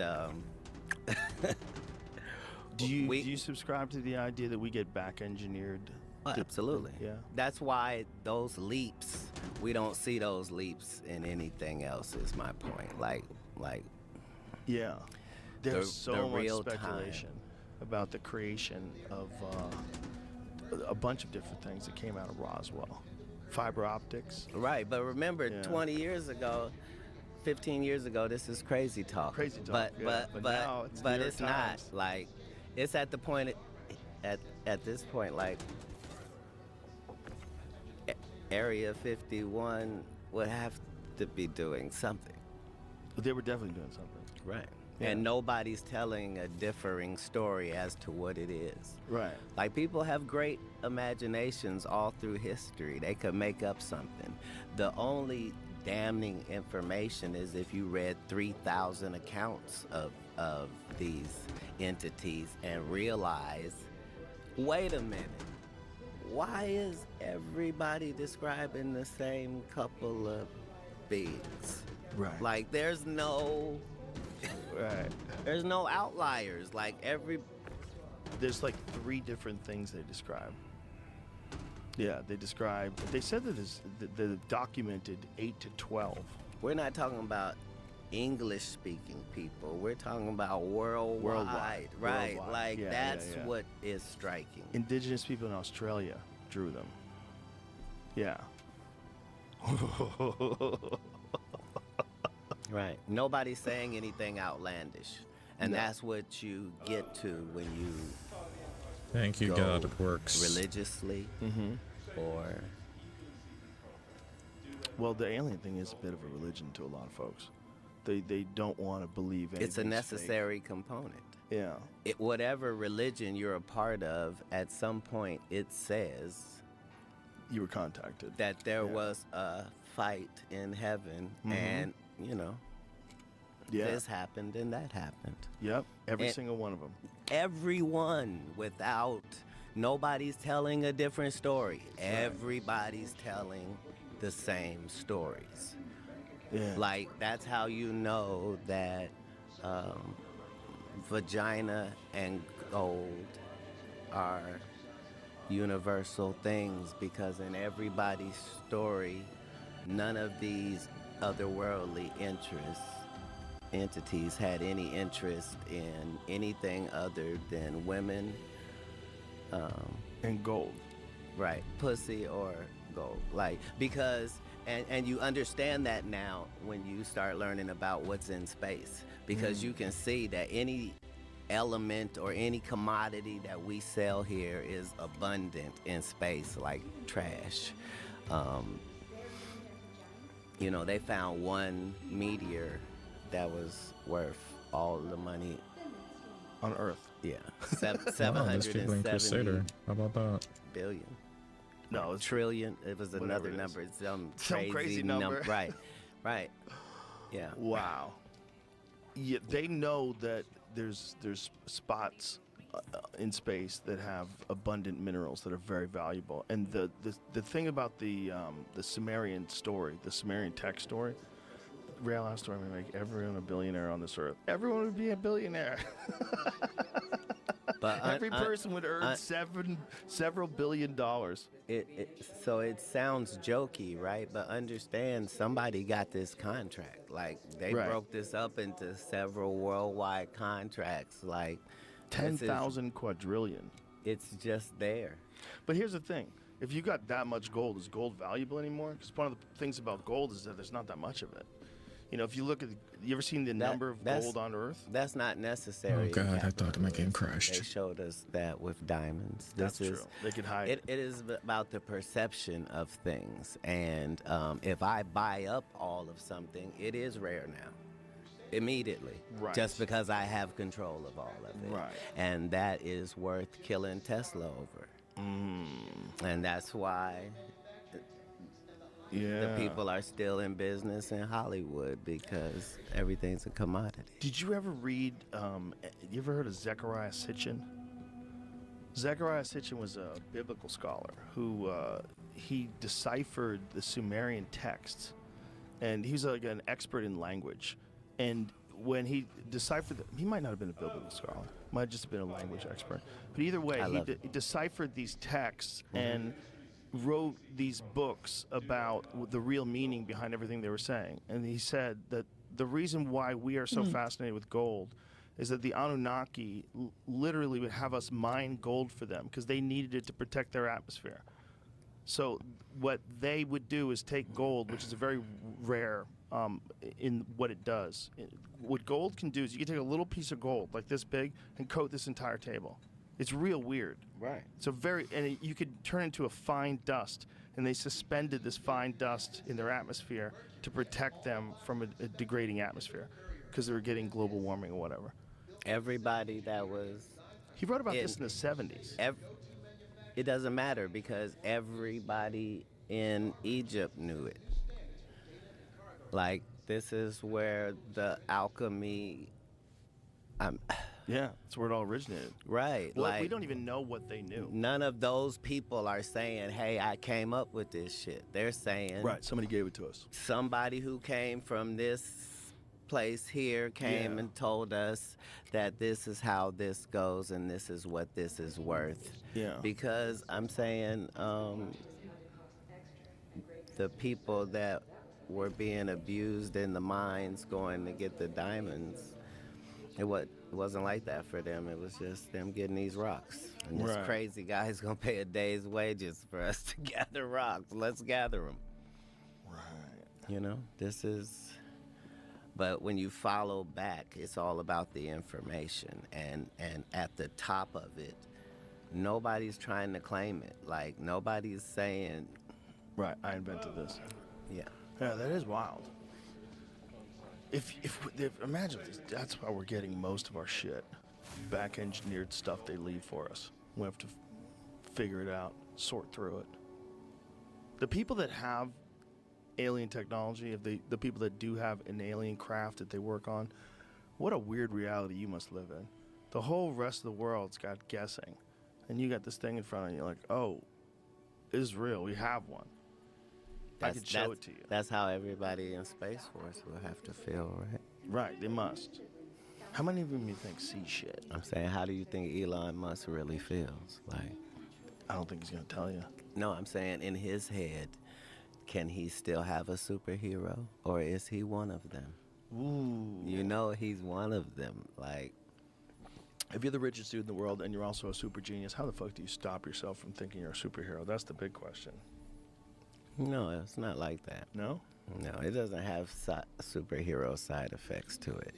Do you We- do you subscribe to the idea that we get back engineered? absolutely. Yeah. That's why those leaps, we don't see those leaps in anything else, is my point. Like Yeah. There's The so much real time. speculation about the creation of a bunch of different things that came out of Roswell. Fiber optics. right, but remember, Yeah. 20 years ago, 15 years ago, this is crazy talk. Crazy talk, But yeah. But now it's New York it's not. Times. Like, it's at the point at this point, like, Area 51 would have to be doing something. But they were definitely doing something. Right. Yeah. And nobody's telling a differing story as to what it is. Right. Like, people have great imaginations all through history. They could make up something. The only damning information is if you read 3,000 accounts of these entities and realize, wait a minute, why is everybody describing the same couple of beings? Right. Like, there's no Right. outliers. Like, There's like 3 different things they describe. Yeah, they said that the documented 8 to 12. we're not talking about English speaking people. We're talking about worldwide. Worldwide. Right. Worldwide. Like, Yeah, that's yeah. what is striking. Indigenous people in Australia drew them. Yeah. Right. Nobody's saying anything outlandish. And No. that's what you get to when you Thank you, go God. It works. religiously or Well, the alien thing is a bit of a religion to a lot of folks. They don't want to believe anything. it's a necessary component. Yeah. Whatever religion you're a part of, at some point it says You were contacted. that there Yeah. was a fight in heaven and, Yeah. this happened and that happened. Yep. Every And- single one of them. Everyone, without nobody's telling a different story. Everybody's telling the same stories. Yeah. Like, that's how you know that vagina and gold are universal things, because in everybody's story, none of these otherworldly entities had any interest in anything other than women, and gold. right, pussy or gold. Like, because and you understand that now when you start learning about what's in space, because you can see that any element or any commodity that we sell here is abundant in space, like trash. They found one meteor that was worth all the money. On Earth. Yeah, Wow, there's people in 770 Crusader. How about that? billion. No, it's Trillion. It was Whatever another it is. number. It's some Some crazy number. Right. Yeah. wow. Yeah, they know that there's spots in space that have abundant minerals that are very valuable. And the thing about the Sumerian story, the Sumerian tech story, real life story may make everyone a billionaire on this earth. Everyone would be a billionaire. But Every person would earn several $billion. So it sounds jokey, right? But understand, somebody got this contract. Like, they Right. broke this up into several worldwide contracts. Like, this is- 10,000 quadrillion. It's just there. But here's the thing. if you got that much gold, is gold valuable anymore? Because one of the things about gold is that there's not that much of it. You know, if you look at, you ever seen the number of gold on Earth? That's not necessary. Oh God, I thought my game They crashed. showed us that with diamonds. That's true. They could hide it. It is about the perception of things, and if I buy up all of something, it is rare now. Immediately, Right. just because I have control of all of it, Right. and that is worth killing Tesla over, and that's why Yeah. the people are still in business in Hollywood, because everything's a commodity. Did you ever read, you ever heard of Zecharia Sitchin? Zecharia Sitchin was a biblical scholar who, he deciphered the Sumerian texts, and he was like an expert in language. And when he deciphered, he might not have been a biblical scholar, might have just been a language expert. But either way, he deciphered these texts and wrote these books about the real meaning behind everything they were saying. And he said that the reason why we are so fascinated with gold is that the Anunnaki literally would have us mine gold for them because they needed it to protect their atmosphere. So what they would do is take gold, which is a very rare in what it does. What gold can do is you can take a little piece of gold like this big and coat this entire table. It's real weird. Right. So you could turn into a fine dust, and they suspended this fine dust in their atmosphere to protect them from a degrading atmosphere because they were getting global warming or whatever. Everybody that was He wrote about this in the 70s. it doesn't matter, because everybody in Egypt knew it. Like, this is where the alchemy, Yeah, that's where it all originated. right? Well, like, we don't even know what they knew. none of those people are saying, hey, I came up with this shit. They're saying, Right, somebody gave it to us. somebody who came from this place here came Yeah. and told us that this is how this goes and this is what this is worth. Yeah. Because I'm saying the people that were being abused in the mines going to get the diamonds, it wasn't like that for them. It was just them getting these rocks. And this Right. crazy guy's going to pay a day's wages for us to gather rocks. Let's gather them. Right. You know, this is, but when you follow back, it's all about the information. And at the top of it, nobody's trying to claim it. Like, nobody's saying, Right, I invented this. yeah. Yeah, that is wild. If imagine this, that's why we're getting most of our shit, back engineered stuff they leave for us. We have to figure it out, sort through it. The people that have alien technology, the people that do have an alien craft that they work on, what a weird reality you must live in. The whole rest of the world's got guessing, and you got this thing in front of you, like, oh, it's real. We have one. I could show it to you. That's how everybody in Space Force will have to feel, right? Right, they must. How many of them you think see shit? I'm saying, how do you think Elon Musk really feels? Like, I don't think he's gonna tell you. no, I'm saying in his head, can he still have a superhero, or is he one of them? Ooh. You know, he's one of them. Like, If you're the richest dude in the world and you're also a super genius, how the fuck do you stop yourself from thinking you're a superhero? That's the big question. no, it's not like that. No? No, it doesn't have superhero side effects to it.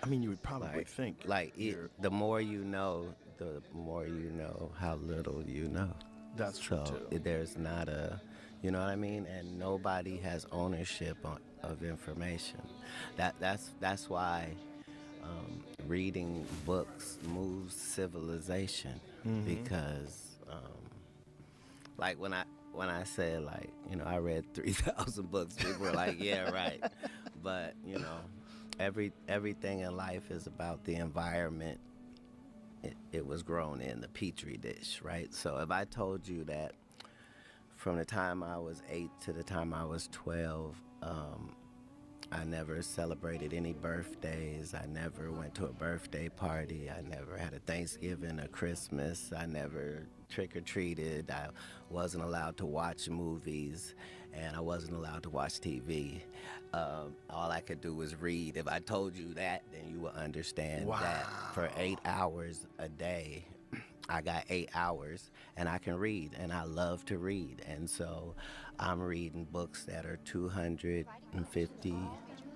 I mean, you would probably think. The more you know, the more you know how little you know. That's true, So too. there's not a, you know what I mean? And nobody has ownership of information. That's why reading books moves civilization, because like when I said, like, you know, I read 3,000 books, people were like, yeah, right. But, you know, everything in life is about the environment it was grown in, the petri dish, right? So if I told you that from the time I was 8 to the time I was 12, I never celebrated any birthdays. I never went to a birthday party. I never had a Thanksgiving, a Christmas. I never trick-or-treated. I wasn't allowed to watch movies, and I wasn't allowed to watch TV. All I could do was read. If I told you that, then you would understand that for 8 hours a day, I got 8 hours and I can read, and I love to read. And so I'm reading books that are 250,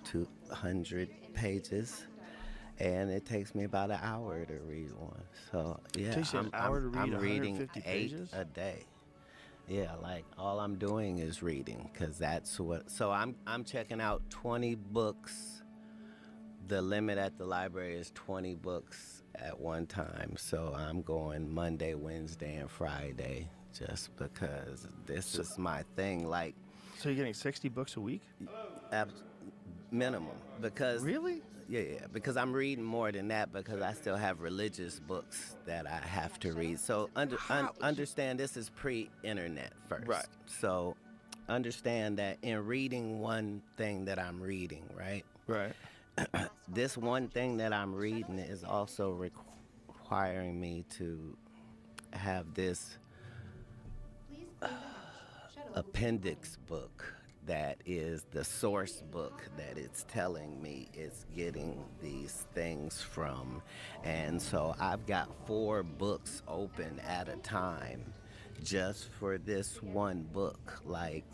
200 pages. And it takes me about an hour to read one. So yeah, Takes you an hour to read I'm reading 150 8 pages? a day. Yeah, like all I'm doing is reading, because that's what. So I'm checking out 20 books. The limit at the library is 20 books at one time. So I'm going Monday, Wednesday, and Friday just because this is my thing. Like So you're getting 60 books a week? minimum, because Really? yeah, because I'm reading more than that, because I still have religious books that I have to read. So understand this is pre-internet first. Right. So understand that in reading one thing that I'm reading, right? Right. This one thing that I'm reading is also requiring me to have this appendix book that is the source book that it's telling me it's getting these things from. And so I've got 4 books open at a time just for this one book. Like,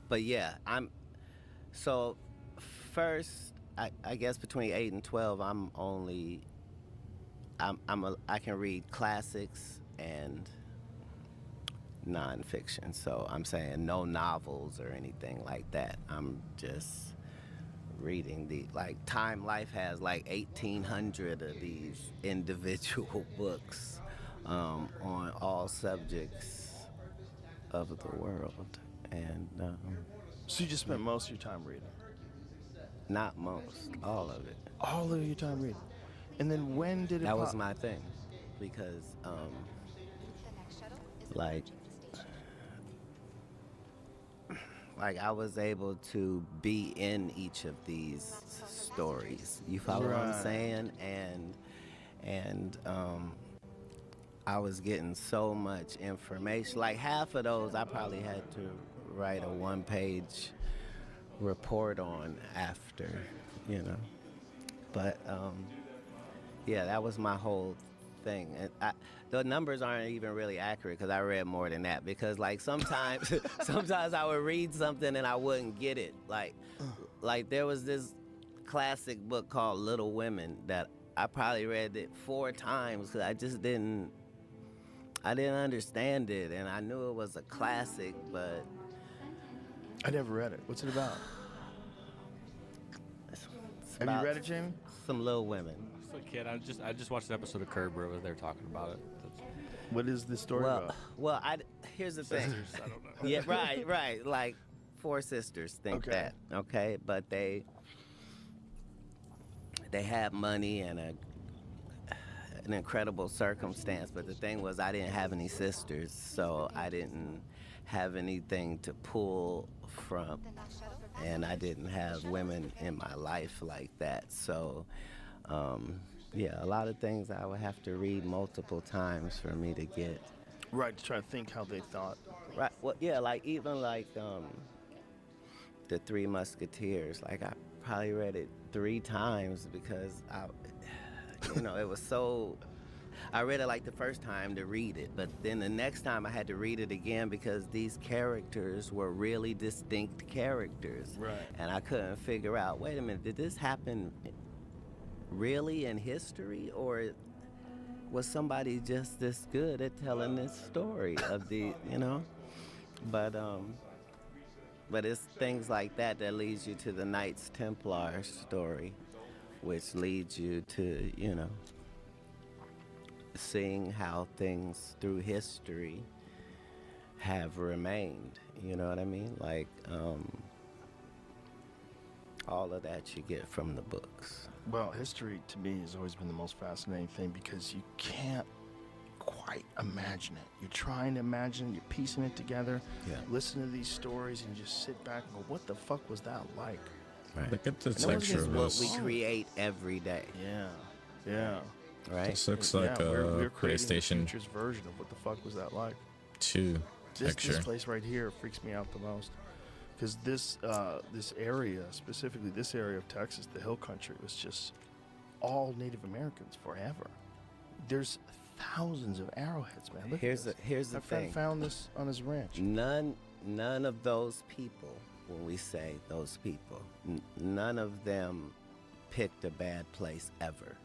but yeah, so first, I guess between 8 and 12, I can read classics and nonfiction. So I'm saying no novels or anything like that. I'm just reading like Time Life has like 1,800 of these individual books on all subjects of the world. And So you just spent most of your time reading? not most, all of it. All of your time reading. And then when did it That was pop- my thing, because like I was able to be in each of these stories. You follow what I'm Right. saying? And I was getting so much information. Like half of those I probably had to write a 1-page report on after, you know. But yeah, that was my whole thing. And the numbers aren't even really accurate, because I read more than that. Because like sometimes I would read something and I wouldn't get it. Like there was this classic book called Little Women that I probably read it 4 times because I just didn't understand it, and I knew it was a classic, but I never read it. What's it about? it's Have about you read it, Jamie? Some Little Women. As a kid, I just watched an episode of Curb where they were talking about it. What is the story about? Well, here's the thing. I don't know. Yeah, right. Like 4 sisters think Okay. that, okay? But they had money and an incredible circumstance. But the thing was, I didn't have any sisters, so I didn't have anything to pull from, and I didn't have women in my life like that. So, yeah, a lot of things I would have to read multiple times for me to get. Right, to try to think how they thought. Right. Well, yeah, like even like the 3 Musketeers. Like I probably read it 3 times because it was so. I read it like the first time to read it, but then the next time I had to read it again because these characters were really distinct characters. Right. And I couldn't figure out, wait a minute, did this happen really in history, or was somebody just this good at telling this story of the, But it's things like that leads you to the Knights Templar story, which leads you to, seeing how things through history have remained. You know what I mean? Like, all of that you get from the books. Well, history to me has always been the most fascinating thing because you can't quite imagine it. You're trying to imagine it, you're piecing it together, Yeah. listen to these stories, and you just sit back and go, what the fuck was that like? Right. Look at this And this extra is of what this. we create every day, Yeah. right? This looks like we're a creating the PlayStation future's version of what the fuck was that like. 2 This picture. place right here freaks me out the most because this area, specifically this area of Texas, the Hill Country, was just all Native Americans forever. There's thousands of arrowheads, man. Look Here's at the this. here's the My friend thing. found this on his ranch. None of those people, when we say those people, none of them picked a bad place ever.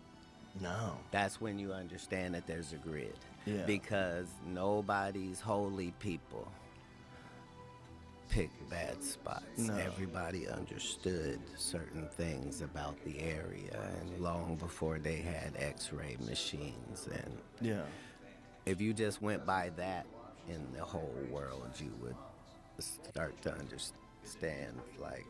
No. That's when you understand that there's a grid. Yeah. Because nobody's holy people pick bad spots. No. Everybody understood certain things about the area, and long before they had x-ray machines. And Yeah. if you just went by that in the whole world, you would start to understand, like,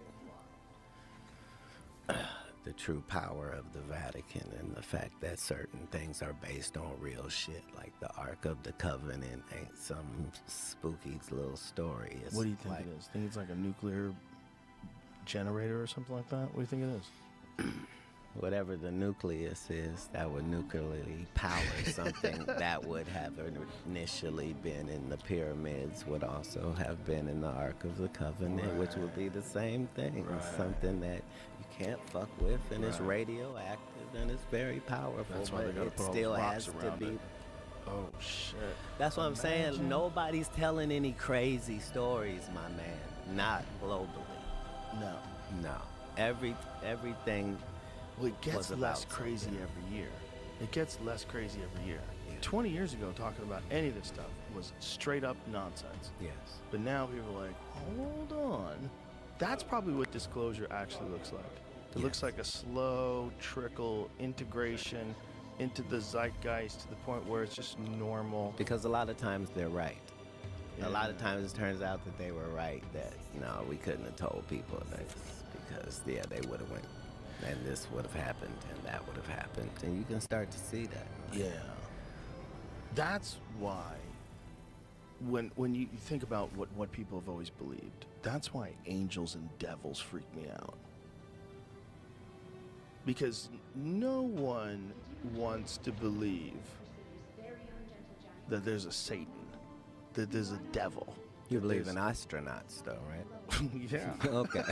the true power of the Vatican and the fact that certain things are based on real shit, like the Ark of the Covenant ain't some spooky little story. It's What do you think like, it is? Think it's like a nuclear generator or something like that? What do you think it is? whatever the nucleus is that would nuclearly power something that would have initially been in the pyramids would also have been in the Ark of the Covenant, which would be the same thing. It's something that you can't fuck with, and it's radioactive, and it's very powerful, That's why but they gotta it put all still the has rocks to around be. it. Oh, shit. That's what I'm saying. Imagine. Nobody's telling any crazy stories, my man. Not globally. No. No. Everything. Well, it gets was less about crazy something. every year. It gets less crazy every year. Yeah. 20 years ago, talking about any of this stuff was straight up nonsense. Yes. But now people are like, hold on. That's probably what disclosure actually looks like. It looks Yes. like a slow trickle integration into the zeitgeist to the point where it's just normal. Because a lot of times they're right. A lot of Yeah. times it turns out that they were right, that no, we couldn't have told people this because yeah, they would have went and this would have happened and that would have happened, and you can start to see that. Yeah. That's why when you think about what people have always believed, that's why angels and devils freak me out. Because no one wants to believe that there's a Satan, that there's a devil. You that believe in there's- astronauts, though, right? Yeah. Okay.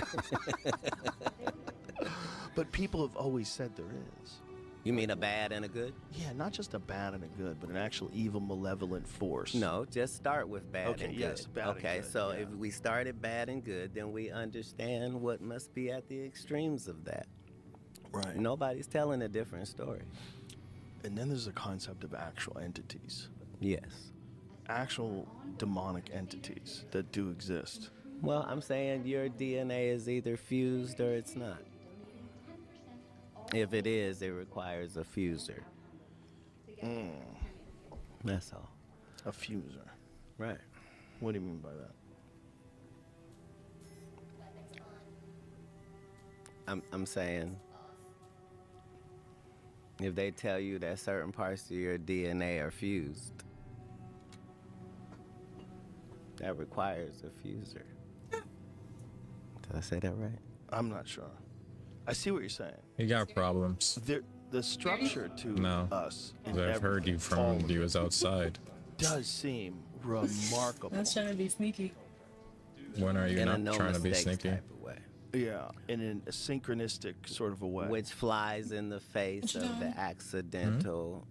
But people have always said there is. You mean a bad and a good? Yeah, not just a bad and a good, but an actual evil, malevolent force. No, just start with bad Okay, and good. yes, bad and okay, good, so yeah. if we started bad and good, then we understand what must be at the extremes of that. Right. Nobody's telling a different story. And then there's the concept of actual entities. Yes. Actual demonic entities that do exist. Well, I'm saying your DNA is either fused or it's not. If it is, it requires a fuser. That's all. A fuser. Right. What do you mean by that? I'm saying if they tell you that certain parts of your DNA are fused, that requires a fuser. Did I say that right? I'm not sure. I see what you're saying. You got problems. The structure to No. us, in 'Cause I've heard you everything, all from of you it, was outside. does seem remarkable. I was trying to be sneaky. When are you In a not no trying to be mistakes sneaky? type of way, Yeah, in a synchronistic sort of a way. which flies in the face What you of the doing? accidental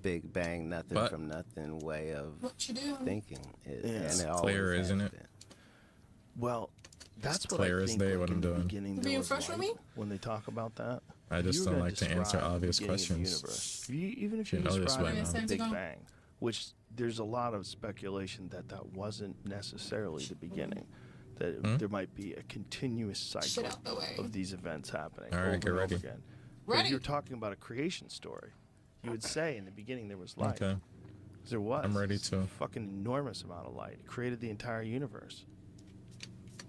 Big Bang, nothing But- from nothing way of What you doing? thinking. Yeah. It's always clear, has isn't it? been. Well, that's what clear I as think. day like, what in I'm the doing. beginning, You there being was fresh with light me? when they talk about that. I If just you were don't gonna like to answer describe the obvious beginning of the questions. universe, even if Should you know this describe by it now. as the Sense Big ago? Bang, which there's a lot of speculation that that wasn't necessarily the beginning, that there might be a continuous cycle Shit out the way. of these events happening All right, over get and ready. over again. But if Ready? you're talking about a creation story, you would say in the beginning there was light. Okay. 'Cause there was. I'm ready It's to. a fucking enormous amount of light. It created the entire universe,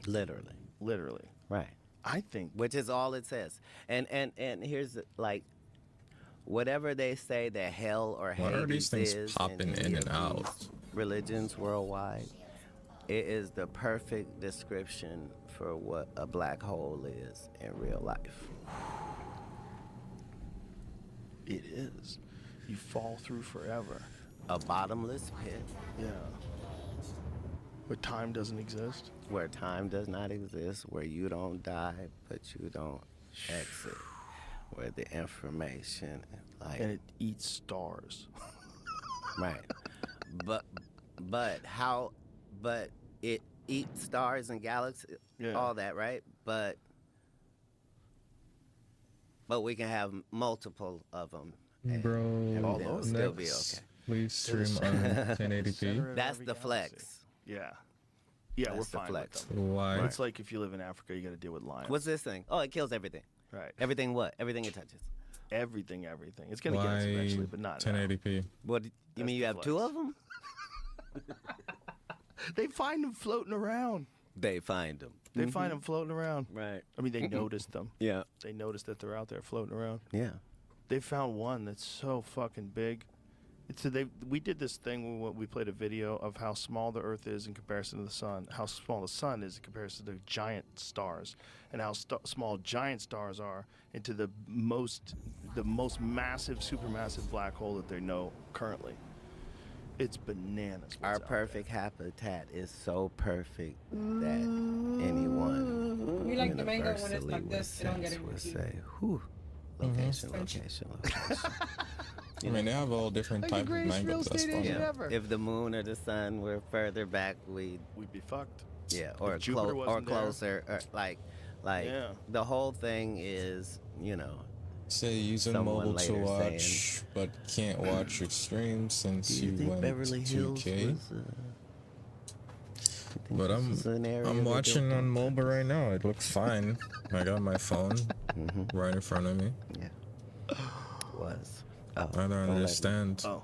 Literally. literally. Right. I think Which is all it says. And here's like whatever they say that hell or Why are these Hades things is popping any in and of out? these religions worldwide, it is the perfect description for what a black hole is in real life. it is. You fall through forever. A bottomless pit Yeah. Where time doesn't exist. where time does not exist, where you don't die, but you don't exit, where the information, like, And it eats stars. right, but it eats stars and galaxies, Yeah. all that, right? But we can have multiple of them, Bro, everything will still be next, okay. please stream on 1080p. Center of That's every the galaxy. flex. Yeah. Yeah, we're That's the fine flex. with them. Why? It's like if you live in Africa, you got to deal with lions. What's this thing? Oh, it kills everything. Right. Everything what? Everything it touches. Everything. It's gonna get us Why eventually, but not now. 1080p? What? You That's mean you the have two flex. of them? They find them floating around. They find them. They find them floating around. Right. I mean, they noticed them. Yeah. They noticed that they're out there floating around. Yeah. They found one that's so fucking big. We did this thing when we played a video of how small the Earth is in comparison to the sun, how small the sun is in comparison to giant stars, and how small giant stars are into the most massive, supermassive black hole that they know currently. It's bananas. what's Our out there. perfect habitat is so perfect that anyone We like the mango when it's universally like with this, they don't get sense it would with you. say, whew, location, location, location. I mean, they have all different Like the types of greatest real mangoes. That's estate funny. agent Yeah. ever. If the moon or the sun were further back, we'd, We'd be fucked. yeah, or Jupiter wasn't there. closer, or like Yeah. the whole thing is, Say using Someone mobile to later watch, saying- but can't watch your stream since do you you think went Beverly Hills 2K. was, you think But this was an area I'm they watching built on mobile right now. It looks fine. I got my phone right in front of me. Yeah. Was. Oh, I don't let me- understand. Oh.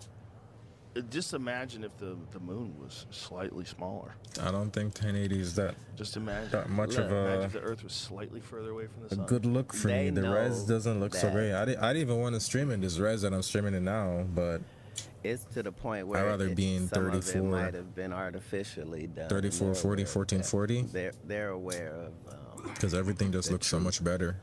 Just imagine if the moon was slightly smaller. I don't think 1080 is that Just imagine. much of Imagine a if the Earth was slightly further away from the a sun. good look for They me. The res know doesn't look so that- great. I didn't even want to stream in this res that I'm streaming in now, but It's to the point where rather be in some of it 34. might have been artificially done. 34, 40, 1440, They're aware of. because everything just looks so much better.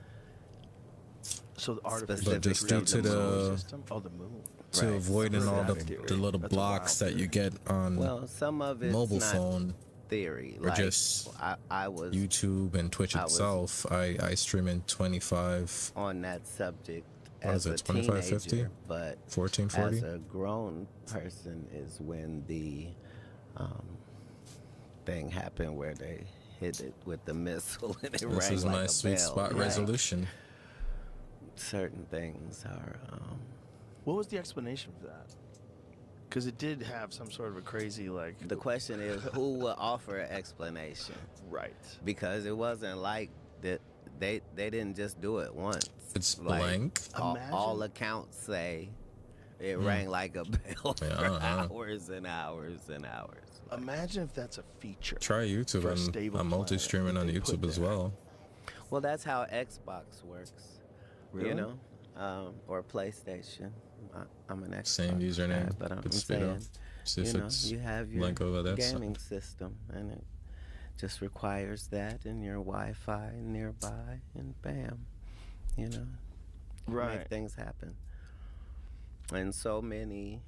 So the artificial Specific But just due to solar the system? Oh, the moon. to Right. avoiding all the Theory. little That's a blocks wild that you get on Well, some of it's mobile not phone, theory. or Like just I was YouTube and Twitch I was- itself. I stream in 25, on that subject What as is a it, 2550? teenager, but 1440. as a grown person is when the thing happened where they hit it with the missile and it This rang is like my a sweet bell. spot Right. resolution. Certain things are. What was the explanation for that? Because it did have some sort of a crazy, like. The question is, who will offer an explanation? Right. Because it wasn't like that. They didn't just do it once. It's Like, blank. All Imagine- accounts say it rang like a bell Yeah, for uh-huh. hours and hours and hours. Imagine if that's a feature. Try YouTube. For a stable I'm multi-streaming planet on that they put YouTube as there. well. Well, that's how Xbox works. Really? You know, or PlayStation. I'm an Xbox Same username. guy, but I'm Good saying, speedo. See if you know, it's you have your link over there. So- gaming system, and it just requires that and your Wi-Fi nearby, and bam, you know, Right. make things happen. And so many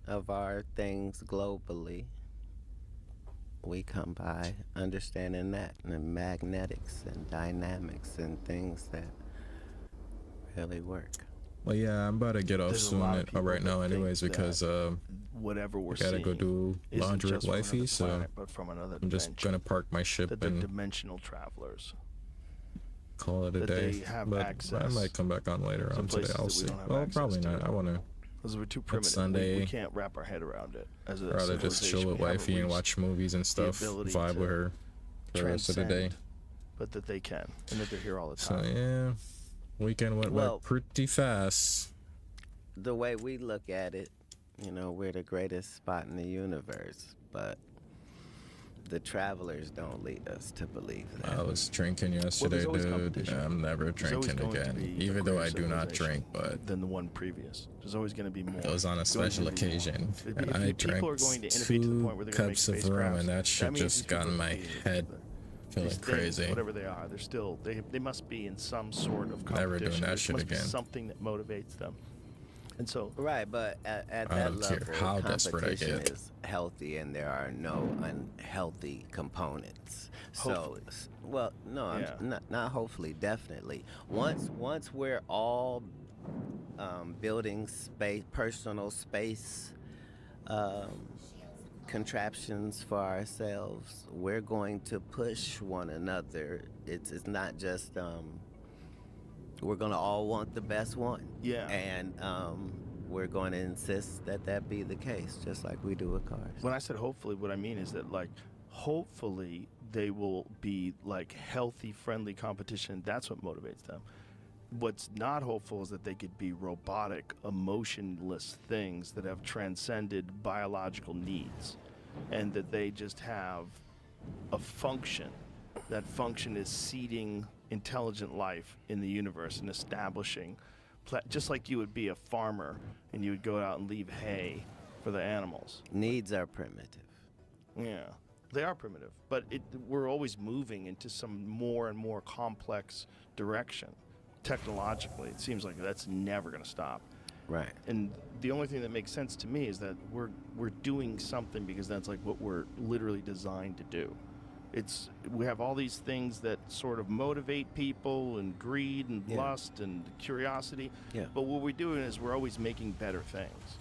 of our things globally, we come by understanding that, and the magnetics and dynamics and things that really work. Well, yeah, I'm about to get off There's a soon lot of people right now, that think anyways, that because Whatever we're I gotta seeing. go do isn't laundry with just from wifey, another so planet, but from another I'm just dimension. gonna park my ship That they're and dimensional travelers. call it a that day. they have But I access might come back on later to on today. places I'll that we see. don't have Well, access probably to. not. I wanna Because we're too primitive. Sunday. We can't wrap our head around it. As a rather just chill civilization, with we haven't wifey and reached watch movies and stuff, ability vibe to with her for the rest of the day. transcend, but that they can, and that they're here all the So time. yeah, weekend went Well- by pretty fast. The way we look at it, you know, we're the greatest spot in the universe, but the travelers don't lead us to believe that. I was drinking yesterday, there's always dude. competition. I'm never There's always drinking going to again, be a even though I greater do not civilization drink. But than the one previous. There's always going to be more. it was on a There's always special gonna be more. occasion, If- and if I people drank are going to innovate to the point where 2 they're gonna make cups of rum, spacecrafts, and that shit means just these got in people my are head, feeling these things, crazy. whatever they are, they're still they must be in some sort of competition. Never doing that There shit must be again. something that motivates them, and so Right, but at I that don't care level, how desperate I competition get. healthy and there are no unhealthy components. Hopefully. So, well, no, Yeah. I'm not hopefully, definitely. Once we're all building space, personal space contraptions for ourselves, we're going to push one another. It's not just we're going to all want the best one. Yeah. And we're going to insist that that be the case, just like we do with cars. When I said hopefully, what I mean is that, like, hopefully they will be like healthy, friendly competition. That's what motivates them. What's not hopeful is that they could be robotic, emotionless things that have transcended biological needs, and that they just have a function. That function is seeding intelligent life in the universe and establishing, just like you would be a farmer and you would go out and leave hay for the animals. Needs are primitive. Yeah, they are primitive, but we're always moving into some more and more complex direction. Technologically, it seems like that's never going to stop. Right. And the only thing that makes sense to me is that we're doing something because that's like what we're literally designed to do. We have all these things that sort of motivate people, and greed and Yeah. lust and curiosity. Yeah. But what we're doing is we're always making better things.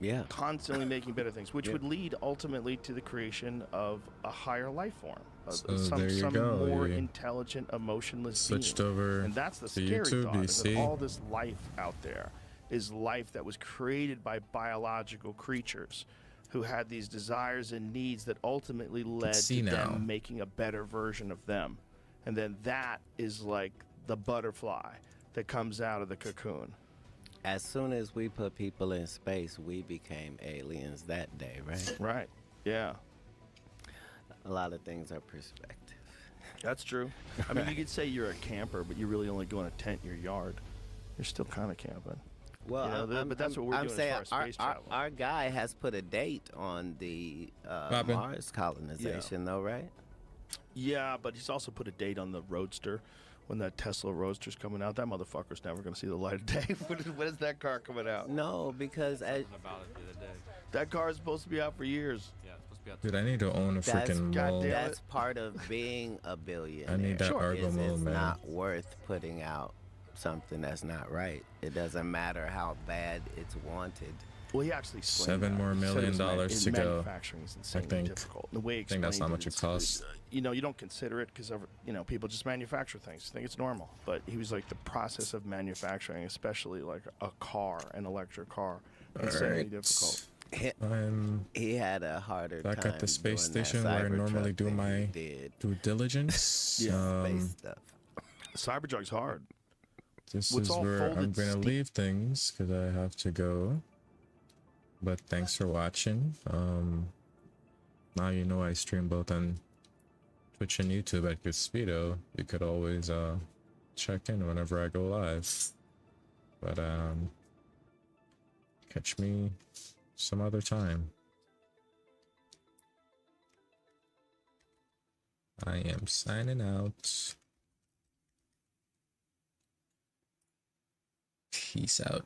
Yeah. Constantly making better things, which Yeah. would lead ultimately to the creation of a higher life form, So some there you go. more You intelligent, emotionless switched being. over And that's the to scary YouTube, thought, you is that see? all this life out there is life that was created by biological creatures who had these desires and needs that ultimately led see to now. them making a better version of them. And then that is like the butterfly that comes out of the cocoon. As soon as we put people in space, we became aliens that day, right? Right. Yeah. A lot of things are perspective. That's true. I mean, you could say you're a camper, but you really only go in a tent in your yard. You're still kind of camping. Well, You know, but that's what we're I'm doing saying as far as space travel. our guy has put a date on the happened? Mars colonization, though, right? Yeah, but he's also put a date on the Roadster. When that Tesla Roadster's coming out, that motherfucker's never going to see the light of day. When is that car coming out? No, because Something about it the other day. That car is supposed to be out for years. Yeah, it's supposed to be out Dude, I need to own a That's freaking mole. goddamn- that's part of being a billionaire. I need that Sure. Argo is mole, it's man. not worth putting out something that's not right. It doesn't matter how bad it's wanted. Well, he actually explained $7 that. more He said million it was dollars to go. Manufacturing is insanely think- difficult. The way he I think that's explained how much it it's, costs. you know, you don't consider it because people just manufacture things. You think it's normal, but he was like, the process of manufacturing, especially like a car, an electric car, insanely Alright. difficult. I'm He had a harder back time at the space doing that station where I Cybertruck normally do than he my did due diligence. Yeah, space stuff. Cybertruck's hard. This What's is all where I'm folded gonna steam- leave things because I have to go. But thanks for watching. Now you know I stream both on Twitch and YouTube at Good Speedo. You could always check in whenever I go live. But catch me some other time. I am signing out. Peace out.